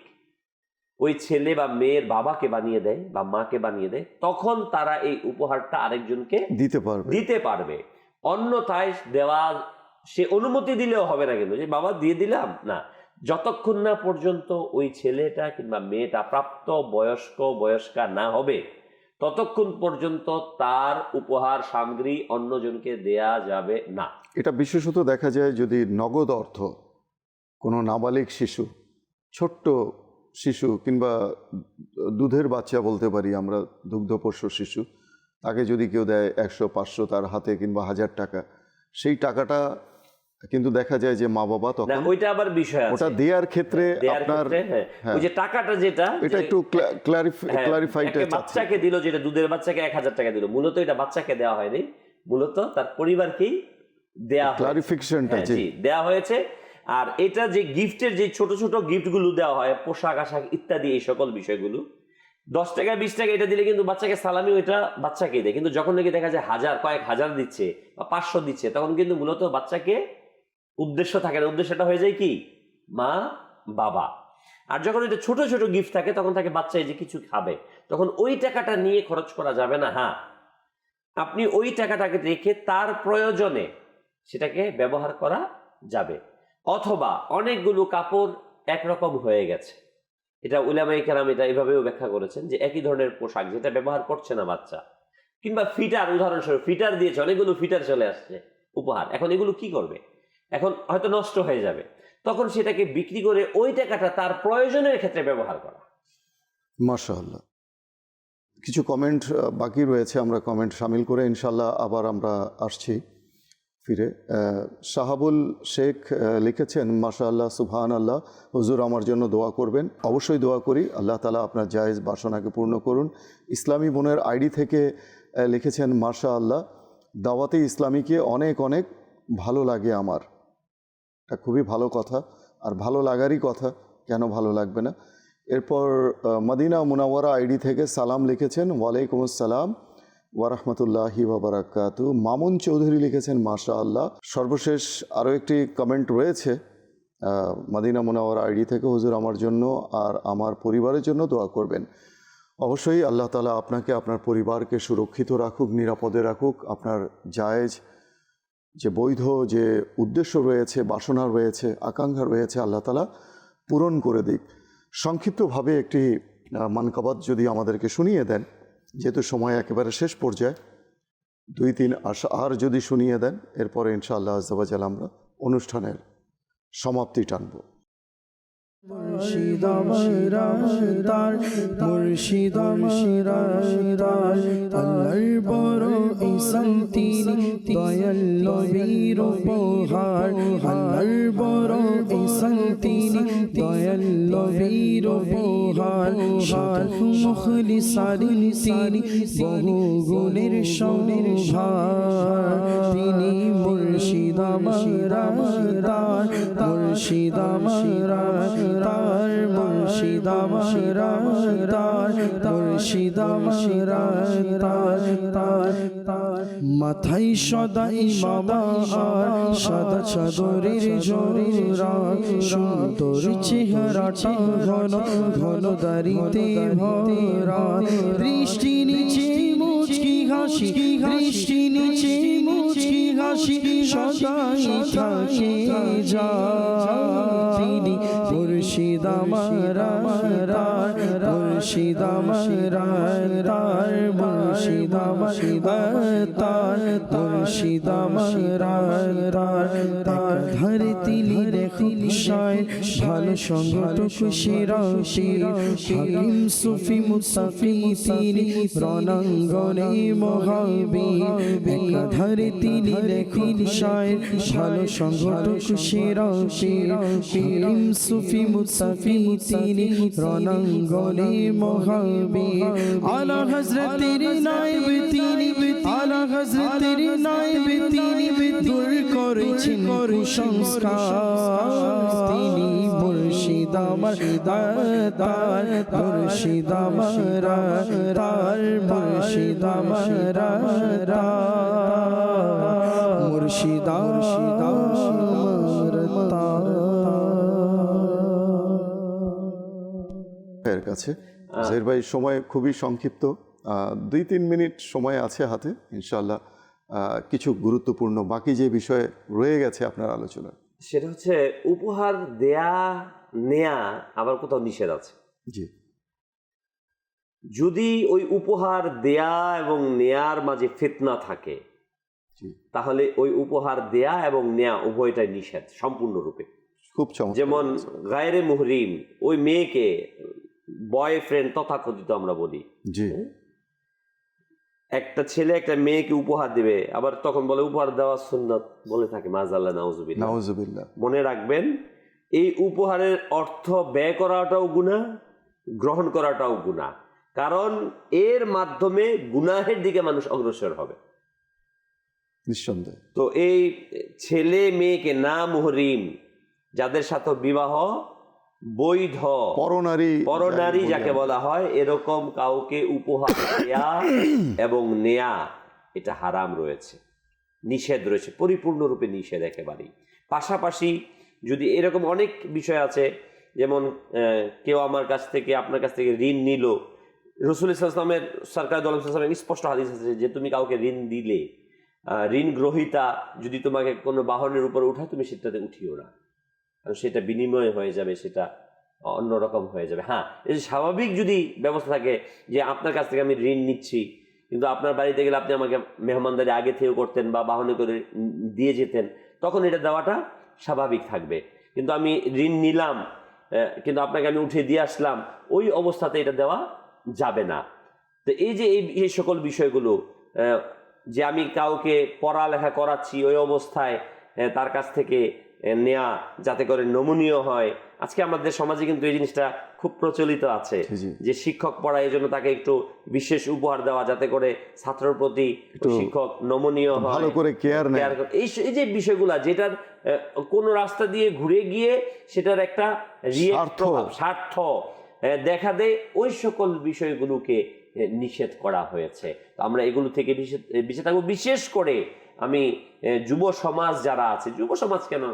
ওই ছেলে বা মেয়ের বাবাকে বানিয়ে দেয় বা মাকে বানিয়ে দেয়, তখন তারা এই উপহারটা আরেকজনকে দিতে পারবে। অন্যথায় দেওয়া, সে অনুমতি দিলেও হবে না, কিন্তু যে বাবা দিয়ে দিলাম না, যতক্ষণ না পর্যন্ত ওই ছেলেটা কিংবা মেয়েটা প্রাপ্ত বয়স্কা না হবে ততক্ষণ পর্যন্ত তার উপহার সামগ্রী অন্যজনকে দেয়া যাবে না। এটা বিশেষত দেখা যায় যদি নগদ অর্থ কোনো নাবালিক শিশু, ছোট্ট শিশু কিংবা দুধের বাচ্চা বলতে পারি আমরা, দুগ্ধপোষ্য শিশু, তাকে যদি কেউ দেয় 100-500 তার হাতে কিংবা 1000 টাকা, সেই টাকাটা কিন্তু দেখা যায় যে মা বাবা তখন ওইটা আবার বিষয় আছে, ওটা দেওয়ার ক্ষেত্রে আপনার ওই যে টাকাটা যেটা এটা একটু ক্লারিফাইড বাচ্চাকে দিল, যেটা দুধের বাচ্চাকে 1000 টাকা দিল, মূলত এটা বাচ্চাকে দেওয়া হয়নি, মূলত তার পরিবারকেই দেয়া, ক্লারিফিকেশনটা দেওয়া হয়েছে। আর এটা যে গিফটের যে ছোট ছোট গিফটগুলো দেওয়া হয়, পোশাক আশাক ইত্যাদি, এই সকল বিষয়গুলো 10 টাকা 20 টাকা এটা দিলে কিন্তু বাচ্চাকে সালামি ওইটা বাচ্চাকেই দেয়, কিন্তু যখন নাকি দেখা যায় কয়েক হাজার দিচ্ছে বা 500 দিচ্ছে, তখন কিন্তু মূলত বাচ্চাকে উদ্দেশ্য থাকে না, উদ্দেশ্যটা হয়ে যায় কি মা বাবা। আর যখন এটা ছোট ছোট গিফট থাকে তখন থাকে বাচ্চা এই যে কিছু খাবে, তখন ওই টাকাটা নিয়ে খরচ করা যাবে না। হ্যাঁ, আপনি ওই টাকাটাকে রেখে তার প্রয়োজনে সেটাকে ব্যবহার করা যাবে। অথবা অনেকগুলো কাপড় একরকম হয়ে গেছে, এটা উলামায়ে কেরাম এটা এভাবেও ব্যাখ্যা করেছেন যে একই ধরনের পোশাক যেটা ব্যবহার করছে না বাচ্চা, কিংবা ফিটার, উদাহরণস্বরূপ ফিটার দিয়েছে, অনেকগুলো ফিটার চলে আসছে উপহার, এখন এগুলো কি করবে, এখন হয়তো নষ্ট হয়ে যাবে, তখন সেটাকে বিক্রি করে ওই টাকাটা তার প্রয়োজনের ক্ষেত্রে ব্যবহার করা। মাশাআল্লাহ। কিছু কমেন্ট বাকি রয়েছে, আমরা কমেন্ট শামিল করে ইনশাল্লাহ আবার আমরা আসছি ফিরে। শাহাবুল শেখ লিখেছেন, মাশাআল্লাহ, সুবহানাল্লাহ, হুজুর আমার জন্য দোয়া করবেন। অবশ্যই দোয়া করি, আল্লাহ তাআলা আপনার জায়েজ বাসনাকে পূর্ণ করুন। ইসলামী বোনের আইডি থেকে লিখেছেন, মাশাআল্লাহ, দাওয়াতে ইসলামীকে অনেক অনেক ভালো লাগে আমার। এটা খুবই ভালো কথা, আর ভালো লাগারই কথা, কেন ভালো লাগবে না। এরপর মদিনা মুনাওয়ারা আইডি থেকে সালাম লিখেছেন, ওয়ালাইকুম আসসালাম ওয়া রাহমাতুল্লাহি ওয়া বারাকাতু। মামুন চৌধুরী লিখেছেন, মাশাআল্লাহ। সর্বশেষ আরও একটি কমেন্ট রয়েছে মদিনা মুনাওয়ারা আইডি থেকে, হুজুর আমার জন্য আর আমার পরিবারের জন্য দোয়া করবেন। অবশ্যই আল্লাহ তাআলা আপনাকে, আপনার পরিবারকে সুরক্ষিত রাখুক, নিরাপদে রাখুক, আপনার জায়েজ যে বৈধ যে উদ্দেশ্য রয়েছে, বাসনা রয়েছে, আকাঙ্ক্ষা রয়েছে, আল্লাহ তাআলা পূরণ করে দিক। সংক্ষিপ্তভাবে একটি মানকাবাত যদি আমাদেরকে শুনিয়ে দেন, যেহেতু সময় একেবারে শেষ পর্যায়ে, 2-3 আর যদি শুনিয়ে দেন, এরপরে ইনশাআল্লাহ আজ্জা ওয়া জাল আমরা অনুষ্ঠানের সমাপ্তি টানব। মুর্শিদ আমার তার, মুর্শিদ আমার তার, আল্লাহর বড় ইহসান তিনি, দয়াল নবীর উপহার। আল্লাহর বড় ইহসান তিনি, দয়াল নবীর উপহার। শাহ মুখলিসার তিনি, বহু গুণের সম্ভার। তিনি মুর্শিদ আমার তার, মুর্শিদ আমার তার, মুর্শিদ আমার তার, মুর্শিদ আমার তার। মাথায় সদাই মামা আর সাদা চাদরের জোরা, সুন্দর চেহারাটা ঘন ঘন দাড়িতে ভরা। বৃষ্টি নিচে মুচকি হাসি, বৃষ্টি নিচে মুচকি হাসি, সদাই থাকে যা। তিনি মুর্শিদ আমার তার, মুর্শিদ আমার তার, মুর্শিদ আমার তার, মুর্শিদ আমার তার। ধারে তিলি দেখুন শায়, ভালো সঙ্গটুক শিরাশি, হাকিম সুফি মুসাফি তিনি, রণাঙ্গনে মহাবীর। ধারে তিলি দেখুন শায়, ভালো সঙ্গটুক শিরাশি, হাকিম সুফি মুসাফি তিনি, রণাঙ্গনে মোহাবিব আলা হযরত তেরি নায়েব তিনি আলা হযরত তেরি নায়েব তিনি দূর করেছেন কুসংস্কার তিনি মুর্শিদ আমার তার মুর্শিদ আমার তার মুর্শিদ আমার মুর্শিদ এর কাছে জহির ভাই, সময় খুবই সংক্ষিপ্ত, 2-3 মিনিট সময় আছে হাতে ইনশাআল্লাহ। কিছু গুরুত্বপূর্ণ বাকি যে বিষয় রয়ে গেছে আপনার আলোচনা, সেটা হচ্ছে উপহার দেয়া নেয়া আবার কোথাও নিষেধ আছে। জি, যদি ওই উপহার দেয়া এবং নেয়ার মাঝে ফিতনা থাকে, জি, তাহলে ওই উপহার দেয়া এবং নেয়া উভয়টাই নিষেধ সম্পূর্ণরূপে। খুব চমৎকার। যেমন গায়রে মুহরিম ওই মেয়েকে বয়ফ্রেন্ড তথাকথিত আমরা বলি, জি, একটা ছেলে একটা মেয়েকে উপহার দিবে, আবার তখন বলে উপহার দেওয়া সুন্নাত বলে থাকে, মাযাল্লাহ নাউযুবিল্লাহ। নাউযুবিল্লাহ। মনে রাখবেন, এই উপহারের অর্থ ব্যয় করাটাও গুনাহ, গ্রহণ করাটাও গুনাহ, কারণ এর মাধ্যমে গুনাহের দিকে মানুষ অগ্রসর হবে। নিঃসন্দেহে। তো এই ছেলে মেয়েকে না মুহরিম যাদের সাথে বিবাহ বৈধ পরনারী যাকে বলা হয়, এরকম কাউকে উপহার দেয়া এবং নেয়া এটা হারাম রয়েছে, নিষেধ রয়েছে, পরিপূর্ণরূপে নিষেধ একেবারেই। পাশাপাশি যদি এরকম অনেক বিষয় আছে, যেমন কেউ আমার কাছ থেকে আপনার কাছ থেকে ঋণ নিল, রাসূল সাল্লাল্লাহু আলাইহি ওয়াসাল্লামের সরকার দোয়াল্লাম সাল্লামের স্পষ্ট হাদিস আছে যে তুমি কাউকে ঋণ দিলে, ঋণ গ্রহীতা যদি তোমাকে কোনো বাহনের উপর উঠায় তুমি সেটাতে উঠিও না, কারণ সেটা বিনিময় হয়ে যাবে, সেটা অন্যরকম হয়ে যাবে। হ্যাঁ, এই যে স্বাভাবিক যদি ব্যবস্থা থাকে যে আপনার কাছ থেকে আমি ঋণ নিচ্ছি, কিন্তু আপনার বাড়িতে গেলে আপনি আমাকে মেহমানদারি আগে থেকেও করতেন বা বাহনে করে দিয়ে যেতেন, তখন এটা দেওয়াটা স্বাভাবিক থাকবে। কিন্তু আমি ঋণ নিলাম কিন্তু আপনাকে আমি উঠিয়ে দিয়ে আসলাম, ওই অবস্থাতে এটা দেওয়া যাবে না। তো এই যে এই সকল বিষয়গুলো, যে আমি কাউকে পড়ালেখা করাচ্ছি ওই অবস্থায় তার কাছ থেকে নেয়া যাতে করে নমনীয় হয়। আজকে আমাদের সমাজে কিন্তু এই জিনিসটা খুব প্রচলিত আছে যে শিক্ষক পড়ায়, এই জন্য তাকে একটু বিশেষ উপহার দেওয়া যাতে করে ছাত্রের প্রতি শিক্ষক নমনীয় হয়, ভালো করে কেয়ার নেয়। এই যে বিষয়গুলা, যেটার কোন রাস্তা দিয়ে ঘুরে গিয়ে সেটার একটা স্বার্থ দেখা দেয়, ওই সকল বিষয়গুলোকে নিষেধ করা হয়েছে। তো আমরা এগুলো থেকে বিশেষ থাকবো। বিশেষ করে আমি যুব সমাজ যারা আছে, যুব সমাজ কেন,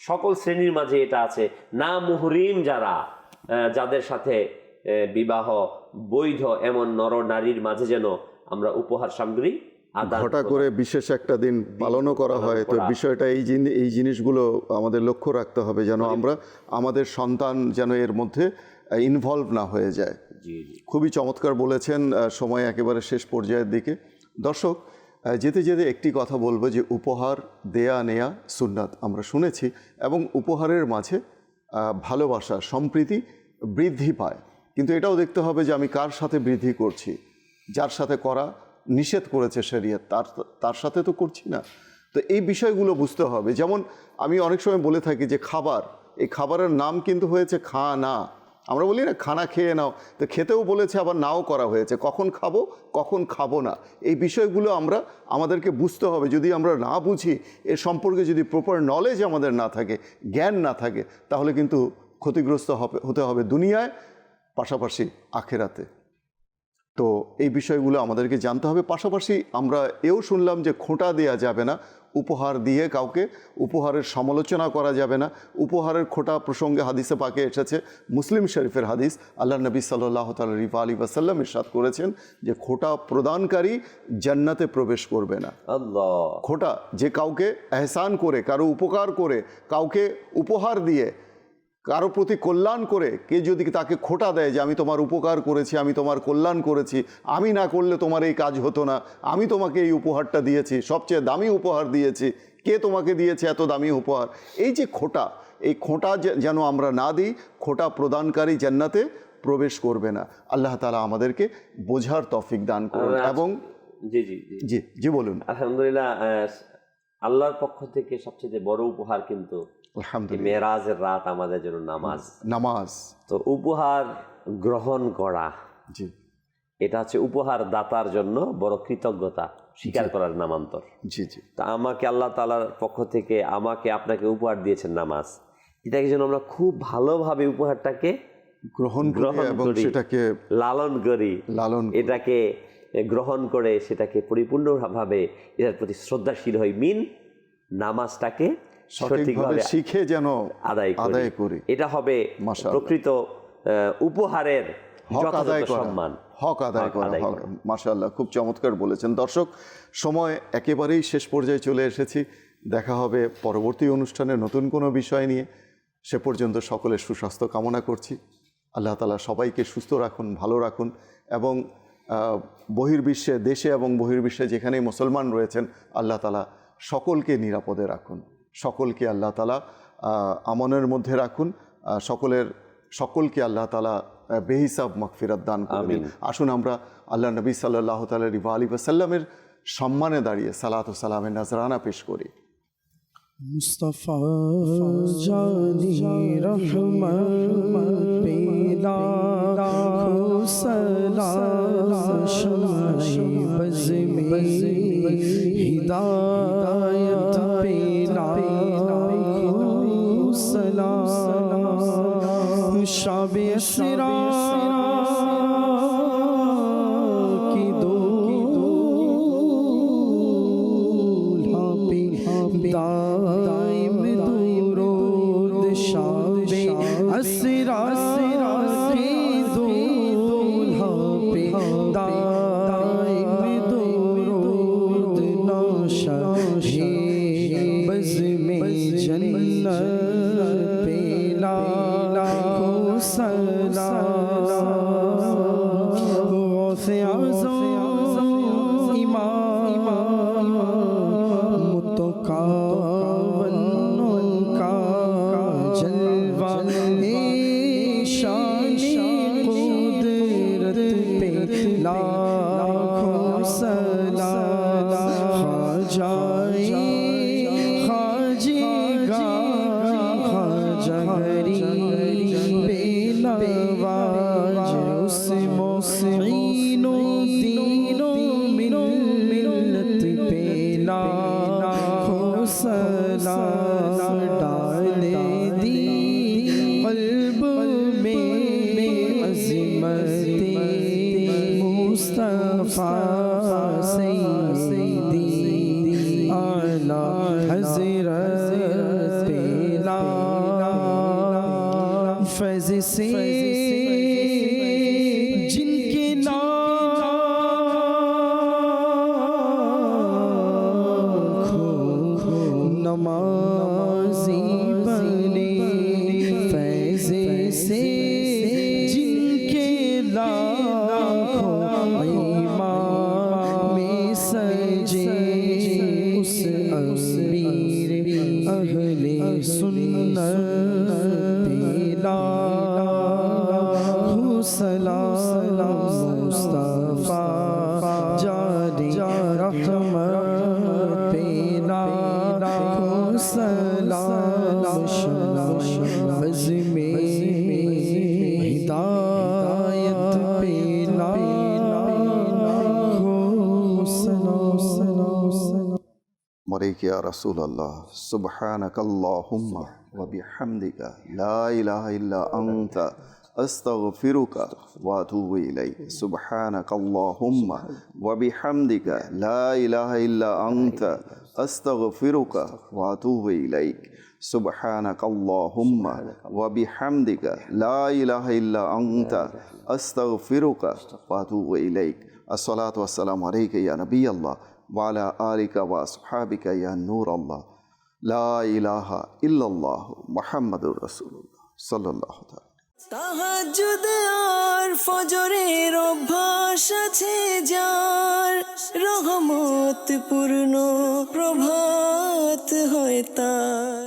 সকল শ্রেণীর মাঝে এটা আছে, না মুহরিম যারা, যাদের সাথে বিবাহ বৈধ এমন নর নারীর মাঝে যেন আমরা উপহার সামগ্রী ঘটা করে বিশেষ একটা দিন পালনও করা হয়। তো বিষয়টা এই জিনিসগুলো আমাদের লক্ষ্য রাখতে হবে, যেন আমরা আমাদের সন্তান যেন এর মধ্যে ইনভলভ না হয়ে যায়। খুবই চমৎকার বলেছেন। সময় একেবারে শেষ পর্যায়ের দিকে। দর্শক, যেতে যেতে একটি কথা বলবো যে উপহার দেয়া নেয়া সুন্নাত আমরা শুনেছি, এবং উপহারের মাঝে ভালোবাসা সম্প্রীতি বৃদ্ধি পায়, কিন্তু এটাও দেখতে হবে যে আমি কার সাথে বৃদ্ধি করছি। যার সাথে করা নিষেধ করেছে শরীয়ত তার সাথে তো করছি না। তো এই বিষয়গুলো বুঝতে হবে। যেমন আমি অনেক সময় বলে থাকি যে খাবার, এই খাবারের নাম কিন্তু হয়েছে খানা। আমরা বলি না খানা খেয়ে নাও, তো খেতেও বলেছে, আবার নাও করা হয়েছে, কখন খাবো কখন খাবো না, এই বিষয়গুলো আমাদেরকে বুঝতে হবে। যদি আমরা না বুঝি, এর সম্পর্কে যদি প্রপার নলেজ আমাদের না থাকে, জ্ঞান না থাকে, তাহলে কিন্তু ক্ষতিগ্রস্ত হতে হবে দুনিয়ায়, পাশাপাশি আখেরাতে। তো এই বিষয়গুলো আমাদেরকে জানতে হবে। পাশাপাশি আমরা এও শুনলাম যে খোঁটা দেওয়া যাবে না, উপহার দিয়ে কাউকে উপহারের সমালোচনা করা যাবে না। উপহারের খোঁটা প্রসঙ্গে হাদিসে পাকে এসেছে, মুসলিম শরীফের হাদিস, আল্লাহ নবী সাল্লাল্লাহু আলাইহি ওয়াসাল্লাম ইরশাদ করেছেন যে খোঁটা প্রদানকারী জান্নাতে প্রবেশ করবে না। আল্লাহ। খোঁটা, যে কাউকে এহসান করে, কারো উপকার করে, কাউকে উপহার দিয়ে, কারো প্রতি কল্যাণ করে, কে যদি তাকে খোঁটা দেয় যে আমি তোমার উপকার করেছি, আমি তোমার কল্যাণ করেছি, আমি না করলে তোমার এই কাজ হতো না, আমি তোমাকে এই উপহারটা দিয়েছি, সবচেয়ে দামি উপহার দিয়েছি, কে তোমাকে দিয়েছে এত দামি উপহার, এই যে খোঁটা, এই খোঁটা যেন আমরা না দিই। খোঁটা প্রদানকারী জান্নাতে প্রবেশ করবে না। আল্লাহ তাআলা আমাদেরকে বোঝার তৌফিক দান করুন। এবং জি জি জি জি বলুন। আলহামদুলিল্লাহ, আল্লাহর পক্ষ থেকে সবচেয়ে বড় উপহার কিন্তু মেরাজের রাত আমাদের জন্য নামাজ। তো উপহার গ্রহণ করা, জি এটা হচ্ছে উপহার দাতার জন্য বড় কৃতজ্ঞতা স্বীকার করার নামান্তর। জি জি তা আমাকে আল্লাহ তাআলার পক্ষ থেকে আমাকে আপনাকে উপহার দিয়েছেন নামাজ, এটাকে যেন আমরা খুব ভালোভাবে উপহারটাকে গ্রহণ করি এবং করি, সেটাকে লালন করি, লালন করি। এটাকে গ্রহণ করে সেটাকে পরিপূর্ণভাবে এটার প্রতি শ্রদ্ধাশীল হই, নামাজটাকে সঠিকভাবে সঠিকভাবে শিখে যেন আদায় করি। এটা হবে মাশাআল্লাহ। প্রকৃত উপহারের হক আদায় যথাযথ করা, সম্মান। হক আদায় করা। মাশাআল্লাহ, খুব চমৎকার বলেছেন। দর্শক, সময় একেবারেই শেষ পর্যায়ে চলে এসেছি। দেখা হবে পরবর্তী অনুষ্ঠানে নতুন কোনো বিষয় নিয়ে। সে পর্যন্ত সকলের সুস্বাস্থ্য কামনা করছি। আল্লাহ তাআলা সবাইকে সুস্থ রাখুন, ভালো রাখুন এবং বহির্বিশ্বে, দেশে এবং বহির্বিশ্বে যেখানেই মুসলমান রয়েছেন, আল্লাহ তাআলা সকলকে নিরাপদে রাখুন, সকলকে আল্লাহ তাআলা আমনের মধ্যে রাখুন, সকলকে আল্লাহ তাআলা বেহিসাব মাগফিরাত দান করুন। আসুন আমরা আল্লাহ নবী সাল্লাল্লাহু তাআলা আলাইহি ওয়াসাল্লামের সম্মানে দাঁড়িয়ে সালাত ও সালামের নাজরানা পেশ করি। মুস্তাফা জানি রহমত পেলা সালাম শাহি বজমে হিদায়ত পেলা সালাম শাবে আসরা কি দো দাইম দুরুদ শাবে আসরা কি দুলহা পে দাইম দুরুদ নাশা হে বজমে জন্নত পেলা সালাম গৌসে আযম ইমাম मुतकावन्नों का जलवा शानी कुदरत पे लाखों सलाम खाजाए खाजेगा खाजगरी बेनवाज उस मोसीनो दीनो मिल्लत पे सलाम डाले दी कल्ब में अज़मत मुस्तफ़ा सय्यदी आला हज़रत पेला फैज़ से जिनके नमाज़ी बने फैज़े से जिनके लाखों ईमान में सजे उस अमीर अहले सुन्नत पेला सलाम मुस्तफ़ा जाने रहमत पेला सलाम बज़मे हिदायत पेला मरीक या रसूल अल्लाह सुब्हानकल्लाहुम्मा व बिहम्दिका ला इलाहा इल्ला अंता अस्तगफिरुका व अतूबु इलैक। सुब्हानकल्लाहुम्मा व बिहम्दिका ला इलाहा इल्ला अंता अस्तगफिरुका व अतूबु इलैक। सुब्हानकल्लाहुम्मा व बिहम्दिका ला इलाहा इल्ला अंता अस्तगफिरुका व अतूबु इलैक। अस्सलातु वस्सलामु अलैका या नबी अल्लाह व अला आलिका व अस्हाबिका या नूर अल्लाह। ला इलाहा इल्लल्लाह मुहम्मदुर रसूलुल्लाह सल्लल्लाहु अलैहि। তাহাজ্জুদ আর ফজরের অভ্যাস আছে যার, রহমত পূর্ণ প্রভাত হয় তার।